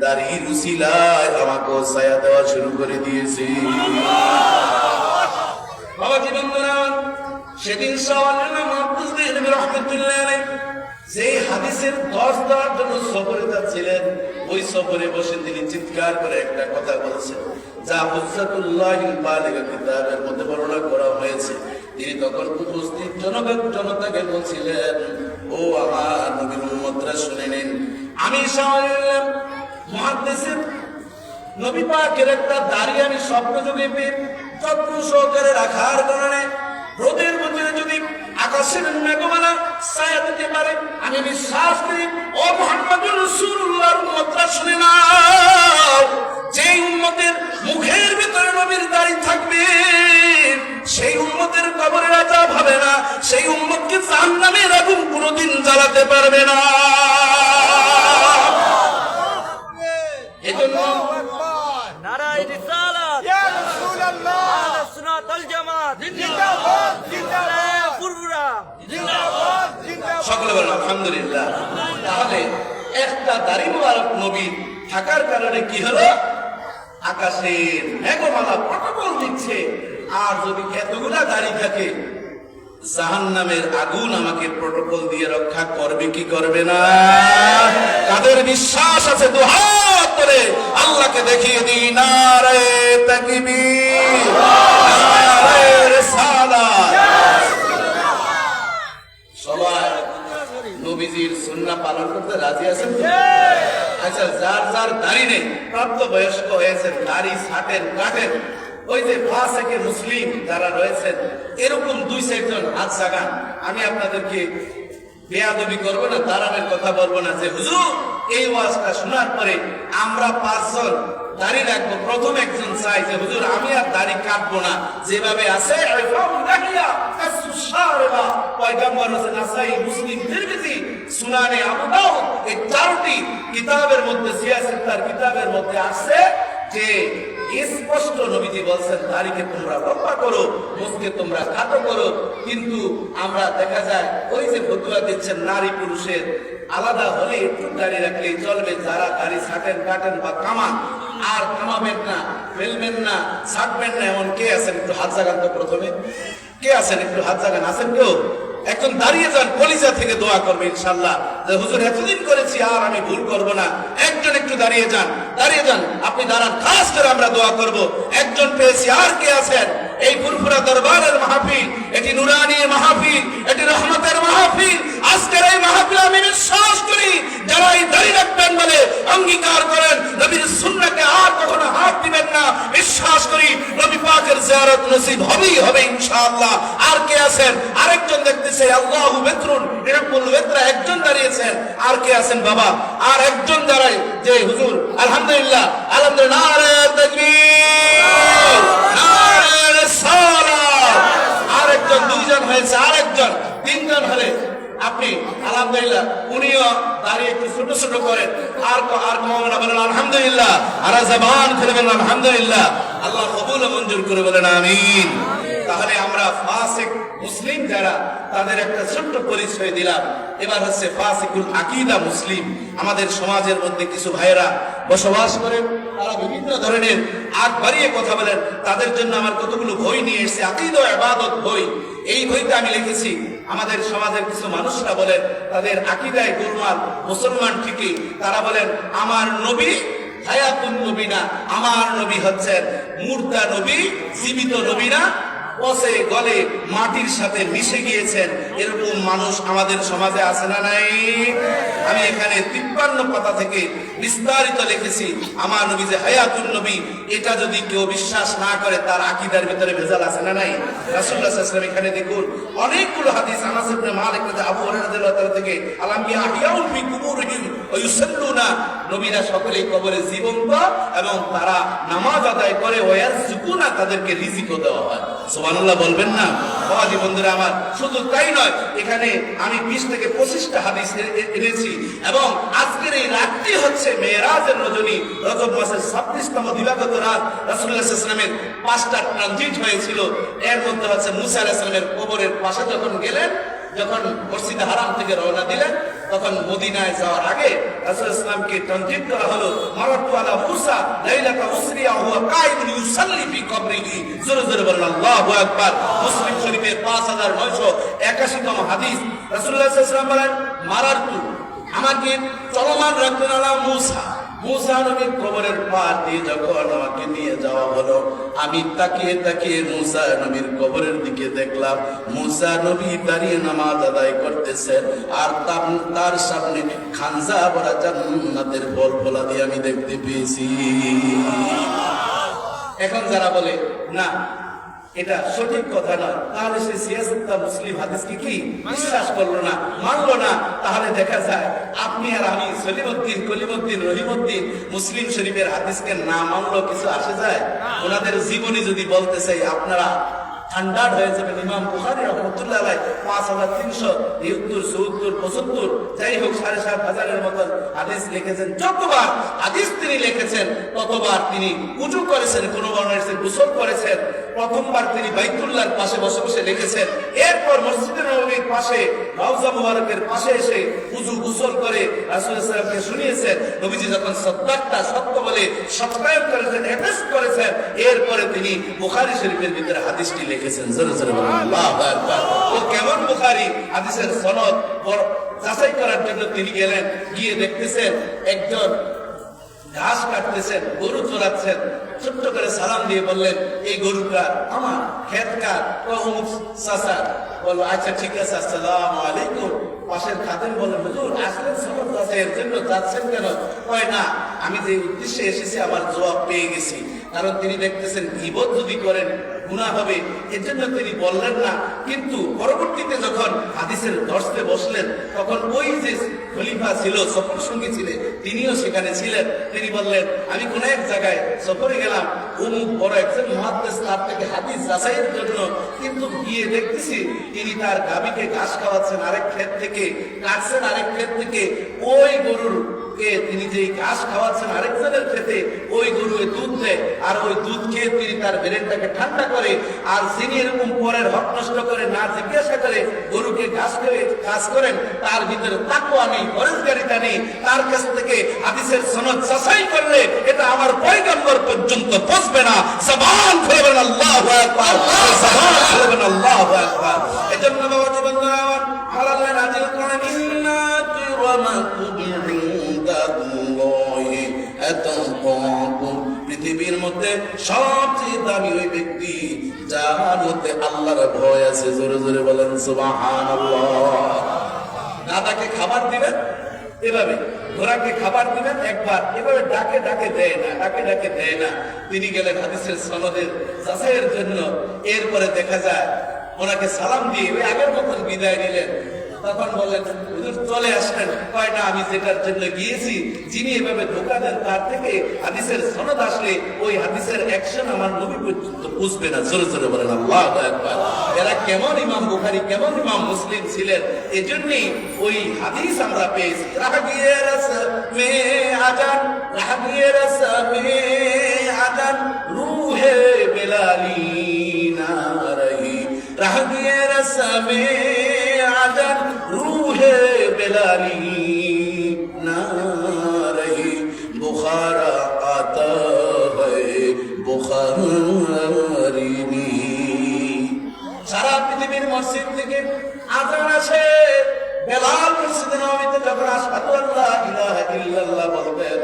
দাড়ির উসিলায় আমাকে ছায়া দেওয়া শুরু করে দিয়েছে। বাবা জীবনরা সেদিন যে হাদিসের 10 দেওয়ার জন্য সফরে যাচ্ছিলেন, ওই সফরে বসে তিনি চিৎকার করে একটা কথা বলছেন, যা হুজ্জাতুল্লাহিল বালিগা কিতাবের মধ্যে বর্ণনা করা হয়েছে। তিনি তখন উপস্থিত জনতাকে বলছিলেন, ও আমার নবীর উম্মতরা শুনে নিন, আমি সামনে মুহাদ্দিসের নবী পাকের একটা দাড়ি আমি স্বপ্নযোগে পেয়ে যত্ন সহকারে রাখার কারণে রোদের মধ্যে যদি আকাশের মেঘমালা ছায়া দিতে পারে, আমি বিশ্বাস করি ও মুহাম্মদুর রাসূলুল্লাহর উম্মতরা শুনে নাও, যেই উম্মতের মুখের ভিতরে নবীর দাড়ি থাকবে সেই উম্মতের কবরের আযাব হবে না, সেই উম্মতকে জাহান্নামের আগুন কোনোদিন জ্বালাতে পারবে না। এজন্য নারায়ে রিসালাত ইয়া রাসূলুল্লাহ, আহলে সুন্নাত ওয়াল জামাত জিন্দাবাদ, জিন্দাবাদ, পুরপুরা জিন্দাবাদ, জিন্দাবাদ, সকলে বলেন আলহামদুলিল্লাহ। তাহলে একটা দাড়ি মোবারক নবী থাকার কারণে কি হলো? আকাশের মেঘমালা প্রটোকল দিচ্ছে। আর যদি এতগুলা দাড়ি থাকে, জাহান্নামের আগুন আমাকে প্রটোকল দিয়ে রক্ষা করবে কি করবে না? কাদের বিশ্বাস আছে দুহাত করে আল্লাহকে দেখিয়ে দিই, নারে তাকবীর, নারে রিসালাত। সবাই নবীজির সুন্নাহ পালন করতে রাজি আছেন? আচ্ছা, যার যার দাড়ি নেই, প্রাপ্ত বয়স্ক হয়েছেন, দাড়ি ছাটেন কাটেন, ওই যে ফাসেকে মুসলিম যারা রয়েছেন, এরকম 2-4 জন হাত জাগান। আমি আপনাদেরকে বেয়াদবি করবো না, তারামের কথা বলবো না যে হুজুর এই ওয়াজটা শোনার পরে আমরা 5 জন দাড়ি রাখবো। প্রথম একজন চাই যে হুজুর আমি আর দাড়ি কাটবো না, যেভাবে আছে পয়গম্বর হোসেন নাসাই, মুসলিম, তিরমিজি, সুনানে আবু দাউদ, এই 4টি কিতাবের মধ্যে সিয়াসিত্তার কিতাবের মধ্যে আছে যে স্পষ্ট নবীজি বলছেন দাড়িকে তোমরা লম্বা করো, মুখকে তোমরা খাটো করো। কিন্তু আমরা দেখা যায় ওই যে ফতুয়া দিচ্ছেন নারী পুরুষের আলাদা হলে একটু দাড়ি রাখলেই চলবে। যারা দাড়ি ছাটেন কাটেন বা কামান, আর কামাবেন না, ফেলবেন না, ছাটবেন না, এমন কে আছেন? একটু হাত জাগান তো প্রথমে। কে আছেন? একটু হাত জাগান। আছেন কেউ? একজন দাঁড়িয়ে যান, কলিজা থেকে দোয়া করবে ইনশাআল্লাহ যে হুজুর এতদিন করেছি আর আমি ভুল করব না। একজন একটু দাঁড়িয়ে যান, দাঁড়িয়ে যান, আপনি দাঁড়ান, খাস করে আমরা দোয়া করব। একজন পেয়েছি। আর কে আছেন? এই ফুরফুরা দরবারের মাহফিল, এটি নুরানির মাহফিল, এটি রহমতের মাহফিল। আজকের এই মাহফিল আমি বিশ্বাস করি যারা এই দাড়ি রাখবেন বলে অঙ্গীকার করেন নবীর সুন্নাহকে আর কখনো হাত দিবেন না, বিশ্বাস করি নবী পাকের জিয়ারত নসিব হবেই হবে ইনশাআল্লাহ। আর কে আছেন? আরেকজন দেখতেছে, আল্লাহু বিত্রুন নিরাকুল বিত্রা, একজন দাঁড়িয়েছেন। আর কে আছেন বাবা? আর একজন দাঁড়ায় যে হুজুর আলহামদুলিল্লাহ, আলহামদুলিল্লাহ, নারে তাকবীর, নারে রিসালাত। আরেকজন, 2 জন হয়েছে, আরেকজন 3 জন হলে আপনি আলহামদুলিল্লাহ, উনিও দাঁড়িয়ে একটু ছোট ছোট করেন। আর কমাবেন, বলেন আলহামদুলিল্লাহ, আর জবান খুলে বলেন আলহামদুলিল্লাহ। আল্লাহ কবুল মঞ্জুর করে বলেন আমিন। তাহলে আমরা ফাসিক মুসলিম যারা, তাদের একটা ছোট্ট পরিচয় দিলাম। এবার হচ্ছে ফাসিকুল আকীদা মুসলিম। আমাদের সমাজের মধ্যে কিছু ভাইয়েরা বসবাস করেন, তারা বিভিন্ন ধরনের আগ বাড়িয়ে কথা বলেন। তাদের জন্য আমার কতগুলো বই নিয়ে এসেছে, আকীদা ও ইবাদত বই। এই বইতে আমি লিখেছি আমাদের সমাজের কিছু মানুষরা বলেন তাদের আকীদায় গোলমাল। মুসলমান ঠিকই, তারা বলেন আমার নবী হায়াতুন নবী না, আমার নবী হচ্ছেন মুর্দা নবী, জীবিত নবী না, পচে গলে মাটির সাথে মিশে গিয়েছেন। এরকম মানুষ আমাদের সমাজে আছে না নাই? আমি এখানে 53 পাতা থেকে বিস্তারিত লিখেছি আমার নবী যে হায়াতুন নবী। এটা যদি কেউ বিশ্বাস না করে তার আকীদার ভিতরে ভেজাল আছে না নাই? রাসূলুল্লাহ সাল্লাল্লাহু আলাইহি ওয়াসাল্লাম এখানে দেখুন অনেকগুলো হাদিস, আনাস ইবনে মালিক থেকে আবু হুরায়রা রাদিয়াল্লাহু তাআলা থেকে, আল-আম্বিয়া আহইয়াউন ফি কুবুরিহিম ওয়া ইউসাল্লুনা, নবীরা সকলেই কবরে জীবন্ত এবং তারা নামাজ আদায় করে, ওয়া ইয়ারযুকুনা, তাদেরকে রিজিকও দেওয়া হয়। সুবহানাল্লাহ বলবেন না? বাবাজি বন্ধুরা আমার, শুধু তাই নয়, এখানে আমি 20 থেকে 25টা হাদিস এনেছি। এবং আজকের এই রাতটি হচ্ছে মেরাজের রজনী, রজব মাসের 26তম দিবাগত রাত। রাসূলুল্লাহ সাল্লাল্লাহু আলাইহি ওয়াসাল্লামের 5টা ট্রানজিট হয়েছিল। এর মধ্যে হচ্ছে মুসা আলাইহিস সালামের কবরের পাশে যখন গেলেন, যখন মসজিদে হারাম থেকে রওনা দিলেন, তখন মদিনায় যাওয়ার আগে রাসূল ইসলামকে তনজিদ করা হলো, মারাতু আলা মুসা লাইলাতা উসরিয়া হুয়া কাইমুন ইউসাল্লি ফি কবরিহি। জোরে জোরে বলেন আল্লাহু আকবার। মুসলিম শরীফের 5981তম হাদিস, রাসূলুল্লাহ সাল্লাল্লাহু আলাইহি ওয়াসাল্লাম বলেন, মারাতু, আমাকে চলমান রাখলেন আলা মুসা, মুসা নবীর কবরের পার দিয়ে যখন আমাকে নিয়ে যাওয়া হলো, আমি তাকিয়ে তাকিয়ে মুসা নবীর কবরের দিকে দেখলাম। মুসা নবী দাঁড়িয়ে নামাজ আদায় করতেছেন, আর তার সামনে খানজা ভরা জান্নাতের ফল ফলা দিয়ে আমি দেখতে পেয়েছি। এখন যারা বলে না এটা সঠিক কথা না, তাহলে সে সিয়াসুত্তা মুসলিম হাদিসকে কি বিশ্বাস করলো না, মানলো না, তাহলে দেখা যায় আপনি আর আমি সলিমউদ্দিন, কলিমউদ্দিন, রহিমউদ্দিন মুসলিম শরীফের হাদিসকে না মানলো কিছু আসে যায়? ওনাদের জীবনী যদি বলতে চাই আপনারা ঠান্ডা হয়ে যাবেন। ইমাম বুখারী রাহমাতুল্লাহ আলাইহি 5373, 74, 75, যাই হোক 7500-এর মতন হাদিস লিখেছেন। যতবার হাদিস তিনি লিখেছেন ততবার তিনি উজু করেছেন, কোন বর্ণনায় গোসল করেছেন। প্রথমবার তিনি বাইতুল্লাহর পাশে বসে বসে লিখেছেন, এরপর মসজিদে নববীর পাশে রওজা মুবারকের পাশে এসে উজু গোসল করে রাসূল সাল্লাল্লাহু আলাইহি ওয়াসাল্লামকে শুনিয়েছেন। নবীজি যখন সত্যাটা সত্য বলে সত্যায়ন করেছেন, অ্যাটেস্ট করেছেন, এরপরে তিনি বুখারী শরীফের ভিতরে হাদিসটি লিখেছেন। জোরে জোরে বলেন আল্লাহু আকবার। ও কেমন বুখারী হাদিসের সনদ যাচাই করার জন্য তিনি গেলেন, গিয়ে দেখতেছেন একজন ঘাস কাটতেছেন, গরু চড়াচ্ছেন, ছোট্ট করে সালাম দিয়ে বললেন, এই গরুটা আমার, ক্ষেতকার অমুক চাচা। বলল আচ্ছা ঠিক আছে, আসসালামু আলাইকুম। পাশের খাদেম বলেন, হুজুর আসলেন সফর আছে, এর জন্য যাচ্ছেন কেন? কয় না, আমি যে উদ্দেশ্যে এসেছি আমার জবাব পেয়ে গেছি। কারণ তিনি দেখতেছেন গীবত যদি করেন গুনাহ হবে, এর জন্য তিনি বললেন না। কিন্তু পরবর্তীতে যখন হাদিসের দর্শে বসলেন, তখন ওই যে খলিফা ছিল, সফর সঙ্গী ছিলেন, তিনিও সেখানে ছিলেন। তিনি বললেন, আমি কোন এক জায়গায় সফরে গেলাম, অমুক বড় একজন মুহাদ্দিস তার থেকে হাদিস যাচাইয়ের জন্য, কিন্তু গিয়ে দেখতেছি তিনি তার গাভীকে ঘাস খাওয়াচ্ছেন আরেক ক্ষেত থেকে, কাটছেন আরেক ক্ষেত থেকে, ওই গরুর তিনি যে ঘাস খাওয়াচ্ছেন আরেকজনের ক্ষেতে, ওই গরু দুধ দেয়, আর ওই দুধ খেয়ে তিনি তার ব্রেনটাকে ঠান্ডা করে, আর যিনি এরকম পরের হক নষ্ট করে না জিজ্ঞাসা করে গরুকে ঘাস করে কাজ করেন, তার ভিতরে তাকওয়া নেই, পরেশগারিতা নেই। তার কাছ থেকে হাদিসের সনদ যাচাই করলে এটা আমার পয়গম্বর পর্যন্ত পৌঁছবে না। জবান খুলে বলেন আল্লাহু আকবার, জবান খুলে বলেন আল্লাহু আকবার। এজন্য বাবাজি বন্ধুরা আমার, আল্লাহ নাযিল করেন, ইন্না কিরামাকুম ইনদাল্লাহি আতকাকুম। পৃথিবীর মধ্যে সবচেয়ে দামি ওই ব্যক্তি যার মধ্যে আল্লাহর ভয় আছে। জোরে জোরে বলেন সুবহানাল্লাহ। দাদাকে খাবার দিবেন এভাবে, ঘোড়াকে খাবার দিবেন একবার, এভাবে ডাকে ডাকে দেয় না, ডাকে ডাকে দেয় না। তিনি গেলেন হাদিসের সনদের যাচাইয়ের জন্য। এরপরে দেখা যায় ওনাকে সালাম দিয়ে ওই আগের মতন বিদায় নিলেন। তখন বললেন, হুজুর চলে আসলেন। কয় না, আমি যেটার জন্য গিয়েছি, যিনি এভাবে ধোকা দেন তার থেকে হাদিসের সনদ আসলে ওই হাদিসের অ্যাকশন আমার নবী পর্যন্ত বুঝবে না। জোরে জোরে বলেন আল্লাহু আকবার। এরা কেমন ইমাম বুখারী, কেমন ইমাম মুসলিম ছিলেন, এজন্যই ওই হাদিস আমরা পেয়েছি। রাহগিয়ে রসমে আজান, রাহগিয়ে রসমে আজান, রূহে বেলালি না রহি, রাহগিয়ে রসমে আজান, রূহে বেলালি না রহি, বুখারা আতা হ্যায় বুখারিনি। সারা পৃথিবীর মসজিদ থেকে আজান আসে। বেলাল মসজিদে নববীতে যখন আশহাদু আল্লা ইলাহা ইল্লাল্লাহ বলতেন,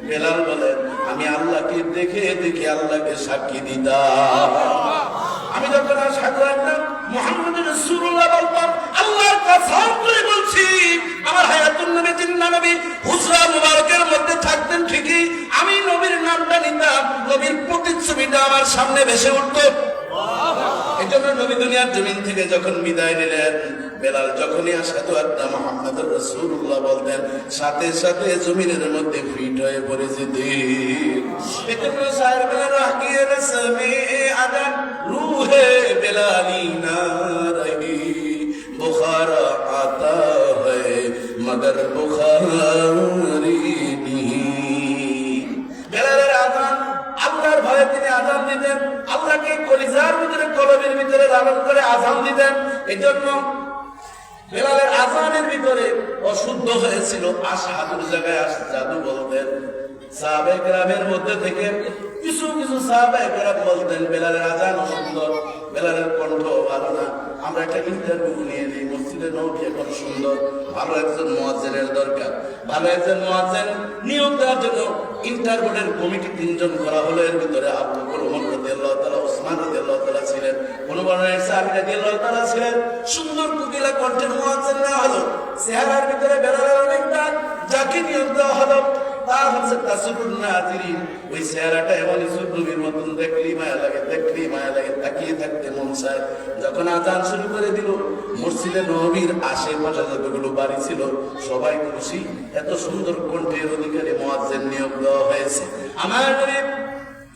বেলাল বলেন, আমি আল্লাহকে দেখে দেখে আল্লাহকে সাক্ষী দিতাম। আমি যখন আশহাদু আন্না মুহাম্মাদুর রাসূলুল্লাহ বলতাম, আল্লাহর কসম করে বলছি, আমার হায়াতুন নবী জিন্নাহ নবী হুজরা মুবারকের মধ্যে থাকতেন ঠিকই, আমি নবীর নামটা নিতাম, নবীর প্রতিচ্ছবিটা আমার সামনে ভেসে উঠতো। এজন্য নবী দুনিয়ার জমিন থেকে যখন বিদায় নিলেন, বেলাল যখনই আশহাদু আন্না মুহাম্মাদুর রাসূলুল্লাহ বলতেন, সাথে সাথে জমিনের মধ্যে ফিট হয়ে পড়ে যেতেন। এজন্য শায়ের বলেন, রাহগিয়ে রসমে আজান, রূহে বেলালি না রহি, বুখারা আতা হ্যায় মগর বুখারি नहीं। বেলালের আযান, আল্লাহর ভয়ে তিনি আযান দিতেন, আল্লাহকে কলিজার ভিতরে কলবের ভিতরে লালন করে আযান দিতেন। এজন্য বেলালের আজানের ভিতরে অশুদ্ধ হয়েছিল, আশহাদুর জায়গায় জাদু বলতেন। সাহাবায়ে কেরামের মধ্যে থেকে কিছু কিছু সাহাবায়ে কেরাম বলতেন বেলালের আজান সুন্দর, বেলালের কণ্ঠ ভালো না, আমরা একটা ইন্টারভিউ নিয়ে নিই, মসজিদে নবী এখন সুন্দর, ভালো একজন মুয়াজ্জিনের দরকার। ভালো একজন মুয়াজ্জিন নিয়োগ দেওয়ার জন্য ইন্টারবোর্ডের কমিটি 3 জন করা হলো। এর ভিতরে আবু বকর, ওমর রাদিয়াল্লাহু তাআলা, ওসমান রাদিয়াল্লাহু তাআলা ছিলেন, কোন বর্ণনায় সাহাবী রাদিয়াল্লাহু তাআলা ছিলেন। সুন্দর কুকিলা কণ্ঠের মুয়াজ্জিন নেওয়া হলো। চেহারার ভিতরে বেলালের অনেক দাগ, যাকে নিয়োগ দেওয়া হলো তার হচ্ছে তাসরুন নাজিরিন। ওই চেহারাটা এমন ইসুফ নবীর মতন, দেখলেই মায়া লাগে, দেখলেই মায়া লাগে, তাকিয়ে থাকতে মন চায়। যখন আজান শুরু করে দিল, মসজিদে নববীর আশেপাশে যতগুলো বাড়ি ছিল সবাই খুশি, এত সুন্দর কণ্ঠের অধিকারী মুয়াজ্জিন নিয়োগ দেওয়া হয়েছে। আমার নবী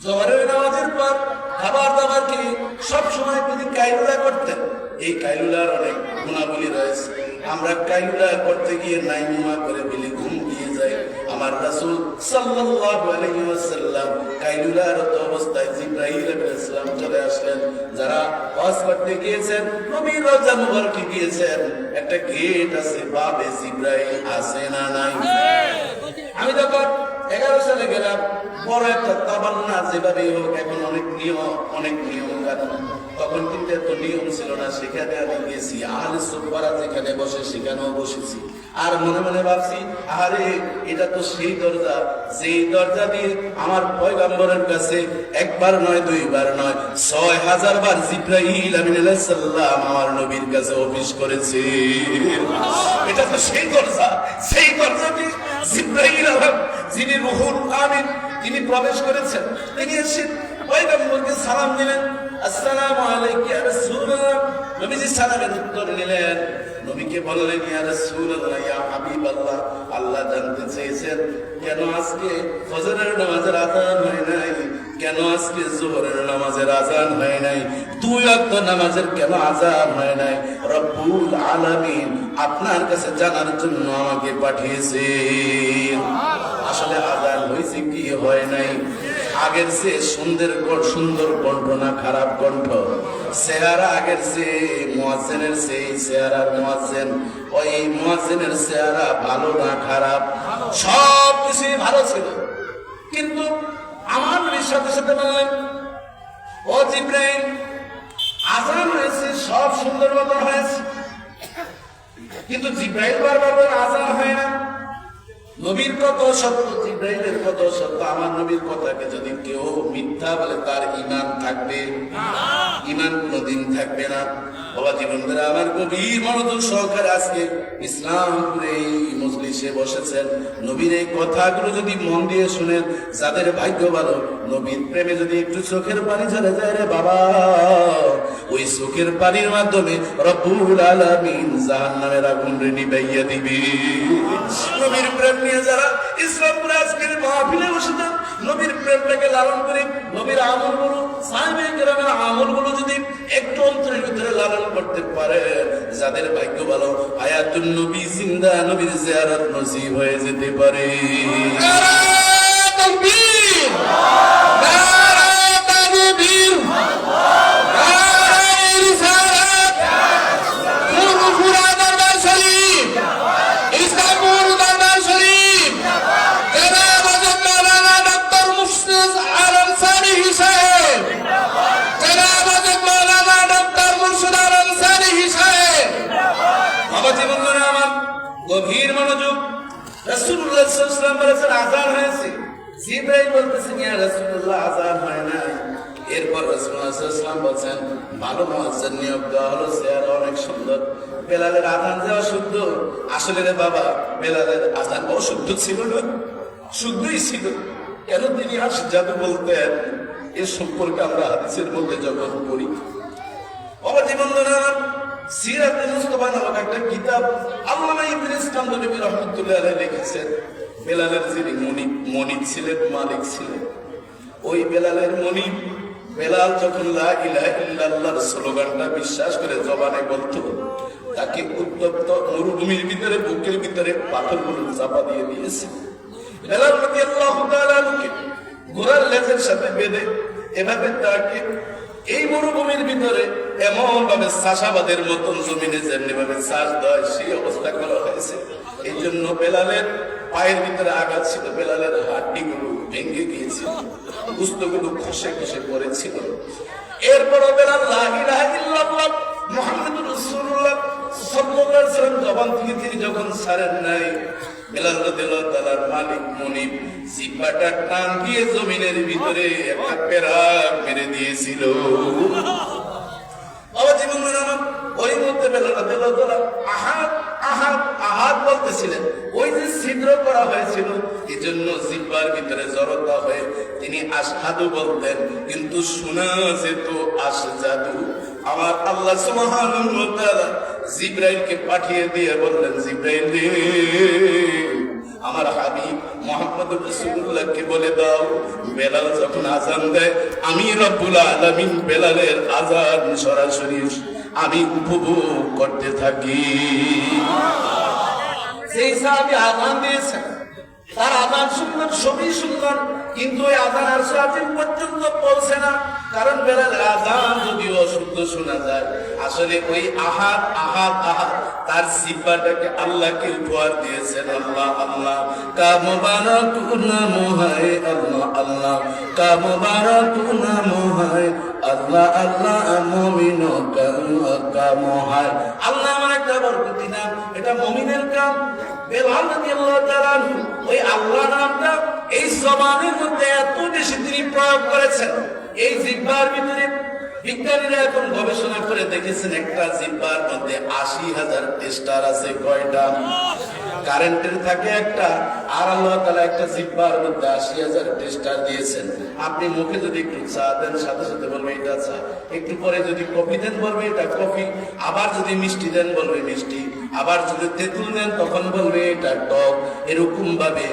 জোহরের নামাজের পর খাবার দাবার খেয়ে সবসময় তিনি কাইলুলা করতেন। এই কাইলুলার অনেক গুণাবলী রয়েছে। আমরা কাইলুলা করতে গিয়ে নাইমুমা করে বিলি ঘুম দিয়ে যাই। আমার রাসূল সাল্লাল্লাহু আলাইহি ওয়াসাল্লাম কাইলুলার অবস্থায় জিবরাইল আলাইহিস সালাম চলে আসলেন। যারা হজ করতে গিয়েছেন, নবীর রওজা মুবারকে গিয়েছেন, একটা গেট আছে, বাবে জিবরাইল আছে না নাই? আমি যখন 11 সালে গেলাম, বড় একটা তাবান্না, যেভাবে হোক, এখন অনেক নিয়ম কানুন, তখন কিন্তু এত নিয়ম ছিল না। সেখানে আমি গেছি, আহলে সুফারা যেখানে বসে সেখানেও বসেছি। আর মনে মনে ভাবছি, আরে এটা তো সেই দরজা, যেই দরজা দিয়ে আমার পয়গম্বরের কাছে একবার নয়, দুইবার নয়, 6000 বার জিবরাইল আমিন আলাইহিস সালাম আমার নবীর কাছে অফিস করেছে। এটা তো সেই দরজা, সেই দরজা দিয়ে জিবরাইল যিনি রুহুল আমিন, তিনি প্রবেশ করেছেন। তিনি এসে পয়গম্বরকে সালাম দিলেন, আসসালামু আলাইকা ইয়া রাসূলুল্লাহ। নবীজি সালামের উত্তর নিলেন। নবীকে বললেন, ইয়া রাসূলুল্লাহ, ইয়া হাবিবাল্লাহ, আল্লাহ জানতে চেয়েছেন কেন আজকে ফজরের নামাজের আযান হয় নাই, কেন আজকে যোহরের নামাজের আযান হয় নাই, 2 ওয়াক্ত নামাজের কেন আযান হয় নাই। রব্বুল আলামিন আপনার কাছে জানার জন্য আমাকে পাঠিয়েছেন। আসলে আযান হয়েছে কি হয় নাই? আগের চেয়ে সুন্দর কণ্ঠ না খারাপ কণ্ঠ? চেহারা আগের চেয়ে মুয়াজ্জিনের চেয়ে চেহারার মুয়াজ্জিন, ওই মুয়াজ্জিনের চেহারা ভালো না খারাপ? সব কিছুই ভালো ছিল, কিন্তু আমার নবীর সাথে সাথে বললেন, ও জিবরাইল, আযান হয়েছে, সব সুন্দর মতো হয়েছে, কিন্তু জিবরাইল বারবার বলে আযান হয় না। নবীর কত সত্য, জিবরাইলের কত সত্য। আমার নবীর কথাকে যদি কেউ মিথ্যা বলে, তার ঈমান থাকবে? ঈমান কোনদিন থাকবে না। বাবা জীবনরা আমার গভীর মনোযোগ সহকারে আজকে ইসলামপুরে এই মজলিসে বসেছেন, নবীর এই কথাগুলো যদি মন দিয়ে শুনেন, যাদের ভাগ্য ভালো, নবীর প্রেমে যদি একটু চোখের পানি ঝরে যায় রে বাবা, ওই চোখের পানির মাধ্যমে রব্বুল আলামিন জাহান্নামের আগুন রে নিভাইয়া দিবে। নবীর প্রেম নিয়ে যারা ইসলামপুরে আজকের মাহফিলে বসেছেন, নবীর প্রেমটাকে লালন করে নবীর আমলগুলো, সাহাবায়ে কেরামের আমলগুলো যদি একটু অন্তরের ভিতরে লালন করতে পারে, যাদের ভাগ্য ভালো, হায়াতুন নবী, জিন্দা নবীর জিয়ারত নসিব হয়ে যেতে পারে। নারে তাকবীর, নারে তাকবীর, নারে রিসালাত, ফুরফুরা দরবার শরীফ, ইসলামপুর দরবার শরীফ, জনাব হযরত মাওলানা ডক্টর মুফতি আল-আনসারী সাহেব, জনাব হযরত মাওলানা ডক্টর মুর্শিদ আল-আনসারী সাহেব। বাবা জীবনরা আমার গভীর মনোযোগ। রাসূলুল্লাহ সাল্লাল্লাহু আলাইহি ওয়াসাল্লাম বলেছেন আযান হয়েছে, জিবরাইল বলতেছেন, ইয়া রাসূলুল্লাহ, আযান হয় না। এরপর রাসূলুল্লাহ সাল্লাল্লাহু আলাইহি ওয়াসাল্লাম বলেছেন, ভালো মুয়াজ্জিন নিয়োগ দেওয়া হলো, চেহারা অনেক সুন্দর। বেলালের আযান যে অশুদ্ধ, আসলে রে বাবা, বেলালের আযান অশুদ্ধ ছিল না, শুদ্ধই ছিল। কেন তিনি জাদু বলতেন, এর সম্পর্কে আমরা হাদিসের মধ্যে যখন পড়ি, বাবা জীবনরা আমার সিরাতে মুস্তাফা নামক একটা কিতাব আল্লামা ইবনে ইসকান্দরী রাহমাতুল্লাহ আলাইহি লিখেছেন। বেলালের যিনি মনিব ছিলেন, মালিক ছিলেন, ওই বেলালের মনিব, বেলাল যখন লা ইলাহা ইল্লাল্লাহর স্লোগানটা বিশ্বাস করে জবানে বলতো, তাকে উত্তপ্ত মরুভূমির ভিতরে, বুকের ভিতরে পাথরগুলো চাপা দিয়ে দিয়েছে। বেলাল রাদিয়াল্লাহু তাআলা আনহুকে ঘোড়ার লেজের সাথে বেঁধে এভাবে তাকে এই মরুভূমির ভিতরে এমন ভাবে চাষাবাদের মতন জমিনে যেমনি ভাবে চাষ দেয় সেই অবস্থা করা হয়েছে। এই জন্য বেলালের পায়ের ভিতরে আঘাত ছিল, বেলালের হাড্ডিগুলো ভেঙে গিয়েছিল, গুস্তগুলো খসে খসে পড়েছিল। এরপরও বেলাল লা ইলাহা ইল্লাল্লাহ মুহাম্মাদুর রাসূলুল্লাহ সাল্লাল্লাহু আলাইহি ওয়াসাল্লাম জবান থেকে তিনি যখন ছাড়েন নাই, বেলাল রাদিয়াল্লাহু তাআলার মালিক মুনিব জিহ্বাটা টান দিয়ে জমিনের ভিতরে একটা পেরাক মেরে দিয়েছিল। বাবা জীবন ওই মধ্যে বেলাল রাদিয়াল্লাহু তাআলা আহাদ আহাদ আহাদ বলতেছিলেন। ওই যে ছিদ্র করা হয়েছিল এই জন্য জিহ্বার ভিতরে জড়তা হয়ে তিনি আশহাদু বলতেন, কিন্তু শোনা যেত আশজাদু। আমার আল্লাহ সুবহানাহু ওয়া তাআলা জিবরাইলকে পাঠিয়ে দিয়ে বললেন, জিবরাইল রে, আমার হাবিব মুহাম্মদুর রাসূলুল্লাহকে বলে দাও, বেলাল যখন আযান দেয় আমি রব্বুল আলামিন বেলালের আযান সরাসরি আমি উপভোগ করতে থাকি। সেই সাহাবী আযান দিয়েছেন, তার আযান শুনলেন, সবই শুনলেন, কিন্তু ওই আযান আর সাহায্য পর্যন্ত পৌঁছে না। কারণ বেলালের আযান যদিও শুদ্ধ শোনা যায়, আসলে ওই আহাদ আহাদ আহাদ তার জিহ্বাটাকে আল্লাহকে উপহার দিয়েছেন। আল্লাহ আল্লাহ কা মুবারক নাম হয়, আল্লাহ আল্লাহ কা মুবারক নাম হয়, আল্লাহ আল্লাহ মুমিন কাম হয়। আল্লাহ আমার একটা বরকতি নাম, এটা মুমিনের কাম। বেলাল রাদিয়াল্লাহু তাআলা ওই আল্লাহ নামটা এই জবানের মধ্যে এত বেশি তিনি প্রয়োগ করেছেন, এই জিহ্বার ভিতরে বিজ্ঞানীরা এখন গবেষণা করে দেখেছেন একটা জিহ্বার মধ্যে ৮০,০০০ টেস্টার আছে। কয়টা? কারেন্টের থাকে একটা, আর আল্লাহ তাআলা একটা জিহ্বার মধ্যে ৮০,০০০ টেস্টার দিয়েছেন। আপনি মুখে যদি একটু চা দেন সাথে সাথে বলবে এটা চা, একটু পরে যদি কফি দেন বলবে এটা কফি, আবার যদি মিষ্টি দেন বলবে মিষ্টি, আবার যদি তেঁতুল দেন তখন বলবে এটা টক। এরকম ভাবে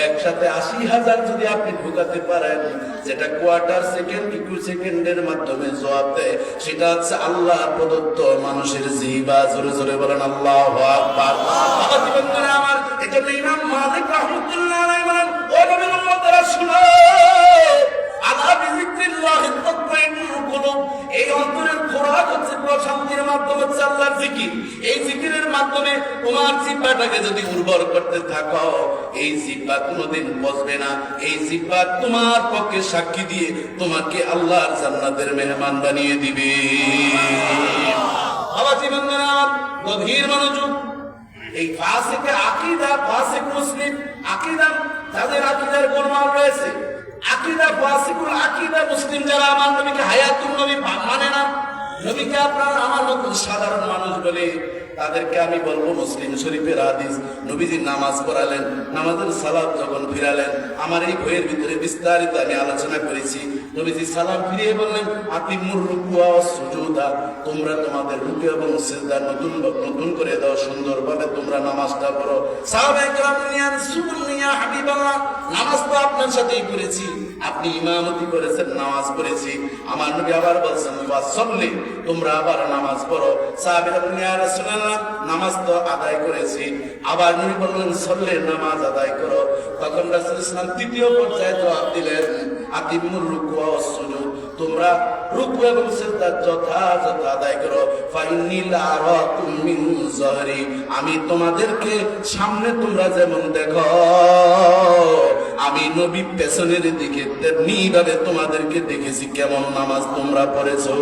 একসাথে ৮০,০০০ যদি আপনি ঢুকাতে পারেন, যেটা কোয়ার্টার সেকেন্ড ইকু সেকেন্ডের মাধ্যমে জবাব দেয়, সেটা হচ্ছে আল্লাহ প্রদত্ত মানুষের জিহ্বা। জোরে জোরে বলেন আল্লাহু আকবার। বাবা জীবন করে আমার এজন্য ইমাম মালিক রাহমাতুল্লাহ আলাইহি বলেন, ও নবীর উম্মতরা শুনো, আলা বিযিকরিল্লাহি তাতমাইন্নুল কুলুব। এই অন্তরের খোরাক হচ্ছে প্রশান্তির মাধ্যম হচ্ছে আল্লাহর জিকির। এই জিকিরের মাধ্যমে তোমার জিহ্বাটাকে যদি উর্বর করতে থাকো, এই জিহ্বা কোনোদিন বসবে না। এই জিহ্বা তোমার পক্ষে সাক্ষী দিয়ে তোমাকে আল্লাহর জান্নাতের মেহমান বানিয়ে দিবে। বাবা জীবন গভীর মনোযোগ। এই ফাসিকের আকীদা, ফাসিক মুসলিম আকীদা, যাদের আকীদার গোলমাল রয়েছে, আকীদা ফাসিকুল আকীদা মুসলিম যারা আমার নবীকে হায়াতুন নবী মানে না, নবীকে আপনার আমার মতো সাধারণ মানুষ বলে, তাদেরকে আমি বলবো মুসলিম শরীফের হাদিস, নবীজি নামাজ পড়ালেন, নামাজের সালাত যখন ফিরালেন, আমার এই বইয়ের ভিতরে বিস্তারিত আমি আলোচনা করেছি। নবীজি সালাম ফিরিয়ে বললেন, আতিমুর রুকুআ ওয়াস সুজুদা, তোমরা তোমাদের রুকু এবং সিজদা নতুন করে দাও, সুন্দরভাবে তোমরা নামাজটা পড়ো। সাহাবায়ে কেরাম বললেন, সুবহানাল্লাহ ইয়া হাবিবাল্লাহ, নামাজ তো আপনার সাথেই করেছি, আপনি ইমামতি করেছেন, নামাজ পড়েছি। আমার নবী আবার বলছেন, ওয়াসল্লি, তোমরা আবার নামাজ পড়ো। সাহাবীরা বললেন, ইয়া রাসূলুল্লাহ, নামাজ তো আদায় করেছি। আবার নবী বললেন, সল্লে, নামাজ আদায় করো। তখন রাসূল সাল্লাল্লাহু আলাইহি ওয়াসাল্লাম তৃতীয় পর্যায়ে জবাব দিলেন, আতিমুর রুকুআ ওয়াস সুজুদ, তোমরা রুকু এবং সিজদা যথাযথ আদায় করো। ফাইন্নী লা আরাকুম মিন যাহরি, আমি তোমাদেরকে সামনে তোমরা যেমন দেখো, আমি নবী পেছনের দিকে তেমনি ভাবে তোমাদেরকে দেখেছি কেমন নামাজ তোমরা পড়েছো।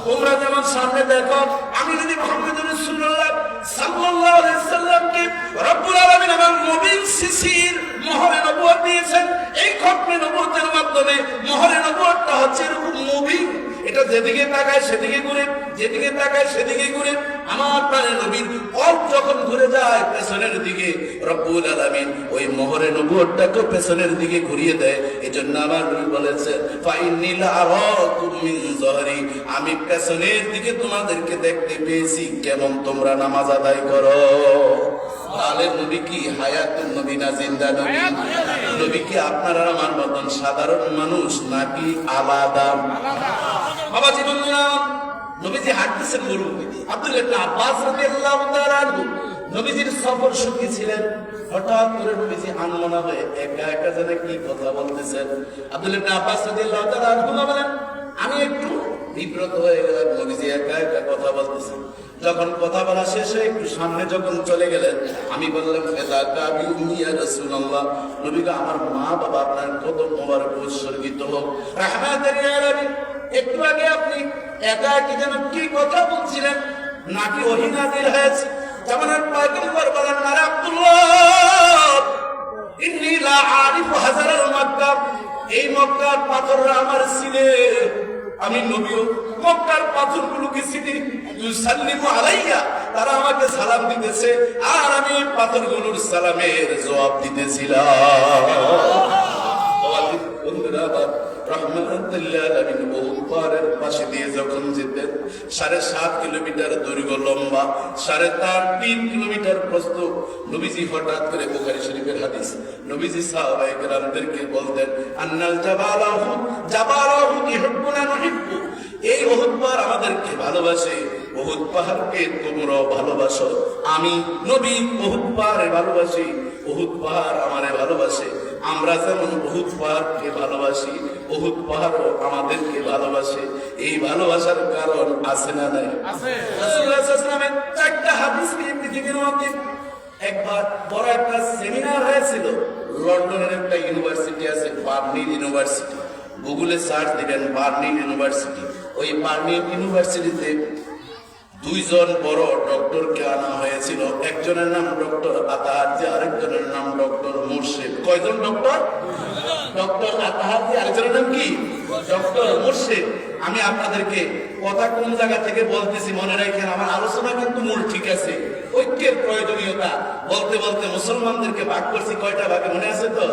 তোমরা যেমন সামনে দেখো, আমি যদি মুহাম্মদুর রাসূলুল্লাহ সাল্লাল্লাহু আলাইহি সাল্লামকে রব্বুল আলামিন এবং নবীর শিশির মোহরে নবুয়ত দিয়েছেন, এই খতমে নবুয়তের মাধ্যমে মোহরে নবুয়তটা হচ্ছে এরকম মুবিন, এটা যেদিকে তাকায় সেদিকে ঘুরে, যেদিকে তাকায় সেদিকে ঘুরে। আমার প্রাণের নবীর কল্প যখন ঘুরে যায় পেছনের দিকে, রব্বুল আলামিন ওই মোহরে নবুয়তটাকে পেছনের দিকে ঘুরিয়ে দেয়। এজন্য আমার নবী বলেছেন, ফাইন্নী লা আরাকুম মিন যাহরি, আমি পেছনের দিকে তোমাদেরকে দেখতে পেয়েছি কেমন তোমরা নামাজ আদায় করো। তাহলে নবী কি হায়াতুন নবী না জিন্দা নবী? নবী কি আপনার আর আমার মতন সাধারণ মানুষ নাকি আলাদা? বাবা জীবন নবীজি হাঁটতেছেন মরুভূমিতে। আব্দুল্লাহ ইবনে আব্বাস রাদিয়াল্লাহু তাআলা আনহু নবীজির সফর সঙ্গী ছিলেন। হঠাৎ করে নবীজি আনমনা হয়ে একা একা যেন কি কথা বলতেছেন। আব্দুল্লাহ ইবনে আব্বাস রাদিয়াল্লাহু তাআলা আনহু বলেন, আমি একটু বিব্রত হয়ে গেলেন। নবীজি একা একা কথা বলতেছেন। যখন কথা বলা শেষ হয়ে একটু সামনে যখন চলে গেলেন, আমি বললাম ফেদাকা বিউম্মি ইয়া রাসূলুল্লাহ, নবী গো আমার মা বাবা আপনার কদম মোবারক উৎসর্গিত হোক। রাহমাতুল লিল আলামিন, একটু আগে আপনি একা কি যেন কি কথা বলছিলেন, নাকি ওহী নাযিল হয়েছে? জামানার পয়গম্বর বলেন, আরে আব্দুল্লাহ, ইন্নী লা আরিফু হাজারাল মক্কা, এই মক্কার পাথররা আমার চিনে, আমি নবীও মক্কার পাথরগুলোকে চিনি। ইউসাল্লিমু আলাইয়া, তারা আমাকে সালাম দিতেছে, আর আমি পাথরগুলোর সালামের জবাব দিতেছিলাম। বন্ধুরা, রহমাতুল্লাহ পাশে দিয়ে যখন যেতেন, 7.5 কিলোমিটার দৈর্ঘ্য লম্বা, 3.5 কিলোমিটার প্রস্থ। নবীজি হঠাৎ করে বুখারী শরীফের হাদিস, নবীজি সাহাবায়ে কেরামদেরকে বলতেন, আন্নাল জাবালাহু জাবালাহু ইহুব্বুনা নুহিব্বু, এই উহুদ পাহাড় আমাদেরকে ভালোবাসে, উহুদ পাহাড়কে তোমরাও ভালোবাসো। আমি নবী উহুদ পাহাড়ে ভালোবাসি, উহুদ পাহাড় আমারে ভালোবাসে। আমরা যেমন উহুদ পাহাড়কে ভালোবাসি, উহুদ পাহাড়ও আমাদেরকে ভালোবাসে। এই ভালোবাসার কারণ আছে না নাই? রাসূলুল্লাহ সাল্লাল্লাহু আলাইহি ওয়াসাল্লামের 4টা হাদিস নিয়ে পৃথিবীর মধ্যে একবার বড় একটা সেমিনার হয়েছিল। লন্ডনের একটা ইউনিভার্সিটি আছে, বার্নি ইউনিভার্সিটি। গুগলে সার্চ দিবেন বার্নি ইউনিভার্সিটি। ওই বার্নি ইউনিভার্সিটিতে 2 জন বড় ডক্টরকে আনা হয়েছিল। একজনের নাম ডক্টর আতাহাজি, আরেকজনের নাম ডক্টর মুর্শিদ। কয়জন ডক্টর? ডক্টর আতাহাজি, আরেকজনের নাম কি? ডক্টর মুর্শিদ। আমি আপনাদেরকে কথা কোন জায়গা থেকে বলতেছি মনে রাখেন, আমার আলোচনা কিন্তু মূল ঠিক আছে। ঐক্যের প্রয়োজনীয়তা বলতে বলতে মুসলমানদেরকে ভাগ করছি কয়টা ভাগে মনে আছে তো?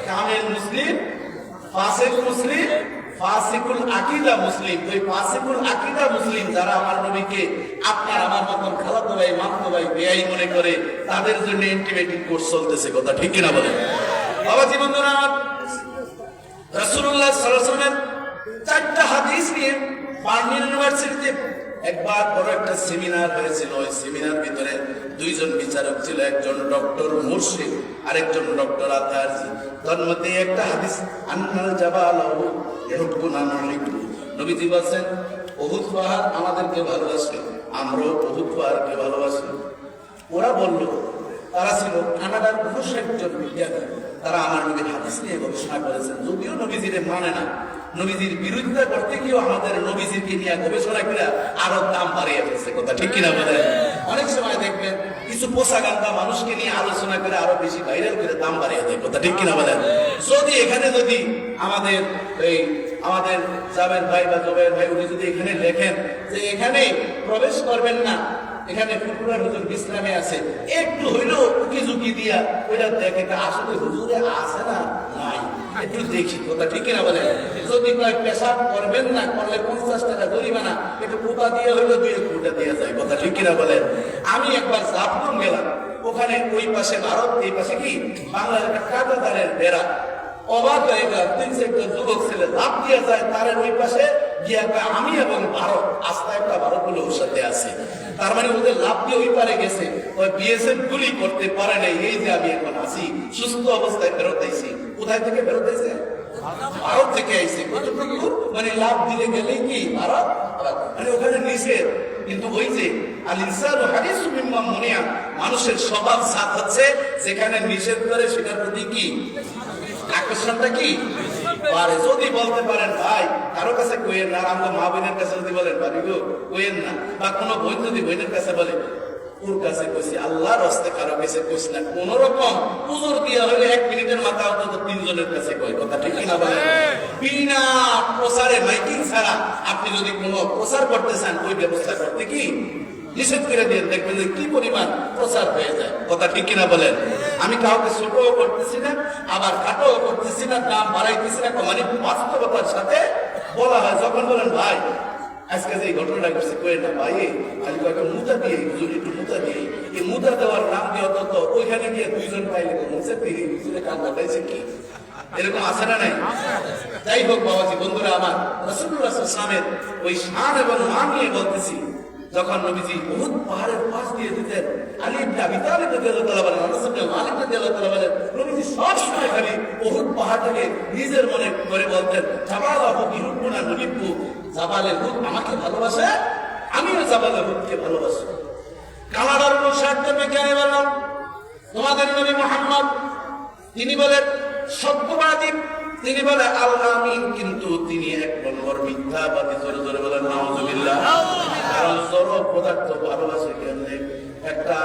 কামেল মুসলিম, ফাসিক মুসলিম, ফাসিকুল আকীদা মুসলিম। ওই ফাসিকুল আকীদা মুসলিম যারা আমার নবীকে আপনার আমার মতন খালাতো ভাই, মামতো ভাই, বেয়াই মনে করে, তাদের জন্য অ্যান্টিবায়োটিক কোর্স চলতেছে। কথা ঠিক কিনা বলেন? বাবাজি বন্ধুরা আমার, রাসূলুল্লাহ সাল্লাল্লাহু আলাইহি ওয়াসাল্লামের 4টা হাদিস নিয়ে বার্নি ইউনিভার্সিটিতে একবার বড় একটা সেমিনার হয়েছিল। ওই সেমিনার ভিতরে 2 জন বিচারক ছিল, একজন ডক্টর মুর্শিদ, আরেকজন ডক্টর আতাহাজি। তার মধ্যে একটা হাদিস, আন্নাল জাবালাহু ইহুব্বুনা নুহিব্বু, নবীজি বলেন উহুদ পাহাড় আমাদেরকে ভালোবাসে, আমরাও উহুদ পাহাড়কে ভালোবাসি। ওরা বলল, তারা ছিল কানাডার 59 জন বিজ্ঞানী, তারা আমার নবীর হাদিস নিয়ে গবেষণা করেছেন। যদিও নবীজির মানে না, নবীজির বিরোধিতা করতে গিয়েও আমাদের নবীজিকে নিয়ে গবেষণা করে আরো দাম বাড়িয়ে ফেলছে। কথা ঠিক কিনা বলেন? অনেক সময় দেখবেন কিছু পোশাকান্তা মানুষকে নিয়ে আলোচনা করে আরো বেশি ভাইরাল করে দাম বাড়িয়ে দেয়। কথা ঠিক কিনা বলেন? যদি এখানে যদি আমাদের জাবের ভাই বা জবের ভাই উনি যদি এখানে লেখেন যে এখানে প্রবেশ করবেন না, এখানে ফুরফুরা হুজুর বিশ্রামে আছে, একটু হইলেও উকি ঝুঁকি দিয়া ওইটা দেখে আসলে হুজুরে আছে না নাই একটু দেখি। কথা ঠিক কিনা বলে? যদি পেশাব করবেন না, করলে 50 টাকা জরিমানা, একটু পোতা দিয়ে হইলো 2 ফুটা দিয়ে যায়। কথা ঠিক কিনা বলেন? আমি একবার জাফলং গেলাম, ওখানে ওই পাশে ভারত, এই পাশে কি বাংলাদেশ, একটা কাঁটাতারের বেড়া। অবাক হয়ে গেল, 3-4 যুবক ছেলে লাভ দিয়ে যায় তারের ওই পাশে গিয়া, আমি এবং ভারত আস্থা একটা ভারত বলে ওর সাথে আছে। তার মানে ওদের লাভ দিয়ে ওই পারে গেছে, ওই বিএসএফ গুলি করতে পারে নাই। এই যে আমি এখন আছি, সুস্থ অবস্থায় ফেরত আইছি। কোথায় থেকে ফেরত আইছে? ভারত থেকে আইছে। কতটুকু মানে লাভ দিলে গেলেই কি ভারত, মানে ওখানে নিষেধ। কিন্তু ওই যে আল ইনসানু হাদিসুম মিম্মা মুনিয়া, মানুষের স্বভাব সাথ হচ্ছে যেখানে নিষেধ করে সেটার প্রতি কি আকর্ষণটা কি পারে। যদি বলতে পারেন ভাই কারো কাছে কইেন না, আমরা মা বোনের কাছে যদি বলেন পারি গো কইেন না, বা কোনো বোন যদি বোনের কাছে বলে ওর কাছে কইছি, আল্লাহর রাস্তায় কারো কাছে কইছি না, কোন রকম পুজোর দিয়া হলে 1 মিনিটের মাথা অন্তত 3 জনের কাছে কয়। কথা ঠিক কিনা বলেন? বিনা প্রচারে, মাইকিং ছাড়া আপনি যদি কোনো প্রচার করতে চান, ওই ব্যবস্থা করতে কি নিষেধ করে দিয়ে দেখবেন যে কি পরিমাণ প্রচার হয়ে যায়। কথা ঠিক কিনা বলেন? আমি কাউকে ছোটও করতেছি না, আবার খাটোও করতেছি না, দাম বাড়াইতেছি না। মানে বাস্তবতার সাথে বলা হয়। যখন বলেন ভাই আজকে যে ঘটনাটা ঘটছে, কয়ে না ভাই আমি কয়েকটা মুদা দিয়ে হুজুর একটু মুদা দিয়ে, এই মুদা দেওয়ার নাম দিয়ে অত ওইখানে গিয়ে 2 জন পাইলে মুছে দিয়ে হুজুরে কান কাটাইছে কি, এরকম আছে না নাই? যাই হোক বাবাজি বন্ধুরা আমার, রাসূলুল্লাহ সাল্লাল্লাহু আলাইহি ওয়াসাল্লামের ওই শান এবং মান নিয়ে বলতেছি। যখন নবীজি উহুদ পাহাড়ের পাশ দিয়ে দিতেন, আলী ইবনে আবি তালিব রাদিয়াল্লাহু তাআলা বলেন, আনাস ইবনে মালিক রাদিয়াল্লাহু তাআলা বলেন, নবীজি সব সময় খালি উহুদ পাহাড়টাকে নিজের মনে করে বলতেন, জাবালাহু ইহুব্বুনা নুহিব্বু, জাবালে হুদ আমাকে ভালোবাসে, আমিও জাবালে হুদকে ভালোবাসি। কানাডার কোন সাহিত্য বিজ্ঞানী বললাম তোমাদের নবী মুহাম্মদ তিনি বলেন সত্যবাদী, তিনি বলে আল আমিন, কিন্তু তিনি এক নম্বর মিথ্যাবাদী। জোরে জোরে বলেন নাউজুবিল্লাহ। কারণ জড় পদার্থ ভালোবাসে কেমনে? একটা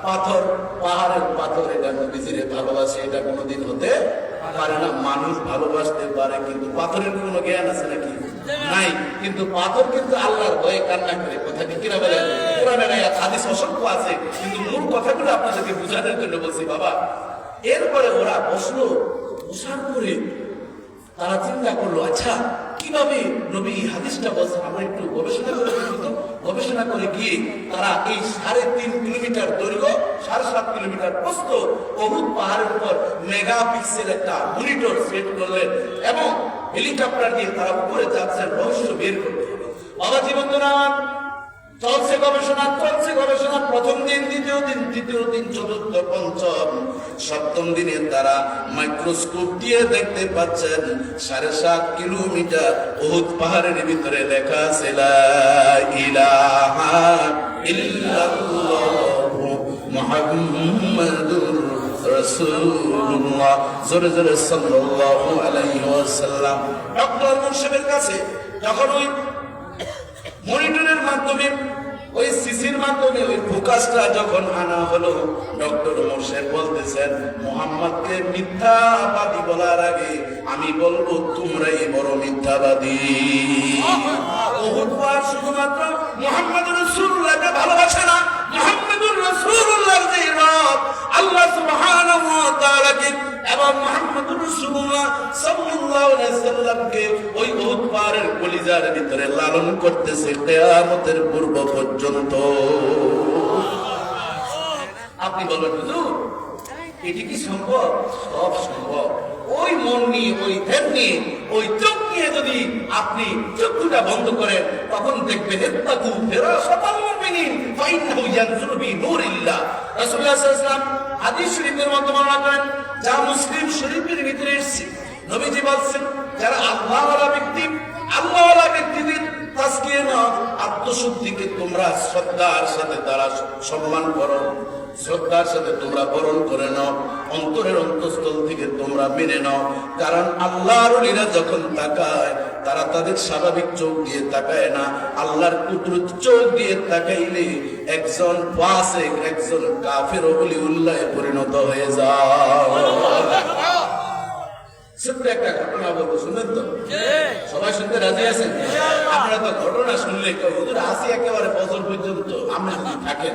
পাথর, পাহাড়ের পাথর, এটা নবীজিরে ভালোবাসে, এটা কোনোদিন হতে পারে না। মানুষ ভালোবাসতে পারে, কিন্তু পাথরের কোনো জ্ঞান আছে নাকি? নাই। কিন্তু পাথর কিন্তু আল্লাহর ভয়ে কান্না করে। কথা ঠিক কিনা বলেন? কোরআনের আয়াত হাদিস অসংখ্য আছে, কিন্তু মূল কথাগুলো আপনাদেরকে বোঝানোর জন্য বলছি বাবা। এরপরে ওরা বসলো, বসার পরে তারা চিন্তা করলো, আচ্ছা কিভাবে নবী হাদিসটা বলছে, আমরা একটু গবেষণা করে দেখি তো। গবেষণা করে গিয়ে তারা এই 3.5 কিলোমিটার দৈর্ঘ্য, 7.5 কিলোমিটার প্রস্থ উহুদ পাহাড়ের উপর মেগাপিক্সেল একটা মনিটর সেট করলেন এবং হেলিকপ্টার দিয়ে তারা উপরে যাচ্ছেন রহস্য বের করতে। বাবা জীবন্তরা চলছে গবেষণা, চলছে গবেষণা। প্রথম দিন, দ্বিতীয় দিন, তৃতীয় দিন, চতুর্থ, পঞ্চম, সপ্তম দিনে তারা মাইক্রোস্কোপ দিয়ে দেখতে পাচ্ছেন 7.5 কিলোমিটার উহুদ পাহাড়ের ভিতরে লেখা আছে লা ইলাহা ইল্লাল্লাহু মুহাম্মাদুর রাসূলুল্লাহ। জোরে জোরে সাল্লাল্লাহু আলাইহি ওয়াসাল্লাম। ডক্টর মুর্শিদের কাছে যখন ওই মনিটরের মাধ্যমে, ওই সিসির মাধ্যমে ওই ফোকাসটা যখন আনা হলো, ডক্টর মোর্শেদ বলতেছেন মুহাম্মদকে মিথ্যাবাদী বলার আগে আমি বলবো তোমরাই বড় মিথ্যাবাদী। উহুদ পাহাড় শুধুমাত্র মুহাম্মদুর রাসূলুল্লাহকে ভালোবাসে না, মুহাম্মদুর রাসূলুল্লাহর যে রব আল্লাহ সুবহানাহু ওয়া তাআলাকে এবং মুহাম্মদুর রাসূলুল্লাহ সাল্লাল্লাহু আলাইহি সাল্লামকে ওই উহুদ পাহাড়ের কলিজার ভিতরে লালন করতেছে কিয়ামতের পূর্ব পর্যন্ত। আপনি বলেন হুজুর এটি কি সম্ভব? সব সম্ভব। ওই মন নিয়ে, ওই ধ্যান নিয়ে, ওই চোখ নিয়ে যদি আপনি চক্ষুটা বন্ধ করেন, তখন দেখবেন ইত্তাকু ফিরাসাতাল মুমিনিন ফাইন্নাহু ইয়ানজুরু বিনূরিল্লাহ। রাসূলুল্লাহ সাল্লাল্লাহু আলাইহি ওয়াসাল্লাম হাদিস শরীফের মধ্যে বর্ণনা করেন, যা মুসলিম শরীফের ভিতরে এসেছে, নবীজি বলছেন যারা আল্লাহওয়ালা ব্যক্তি, আল্লাহওয়ালা ব্যক্তিদের তাজকিয়া নাও, আত্মশুদ্ধিকে তোমরা শ্রদ্ধার সাথে তারা সম্মান করো, শ্রদ্ধার সাথে তোমরা বরণ করে নাও, অন্তরের অন্তঃস্থল থেকে তোমরা মেনে নাও। কারণ আল্লাহর ওলিরা যখন তাকায়, তারা তাদের স্বাভাবিক চোখ দিয়ে তাকায় না, আল্লাহর কুদরত চোখ দিয়ে তাকাইলে একজন ফাসিক, একজন কাফের ওলিউল্লাহে পরিণত হয়ে যায়। ছোট্ট একটা ঘটনা বলবো, শুনবেন তো? সবাই শুনতে রাজি আছেন? আপনারা তো ঘটনা শুনলে হুজুর আসি একেবারে ফজর পর্যন্ত আপনি যদি থাকেন,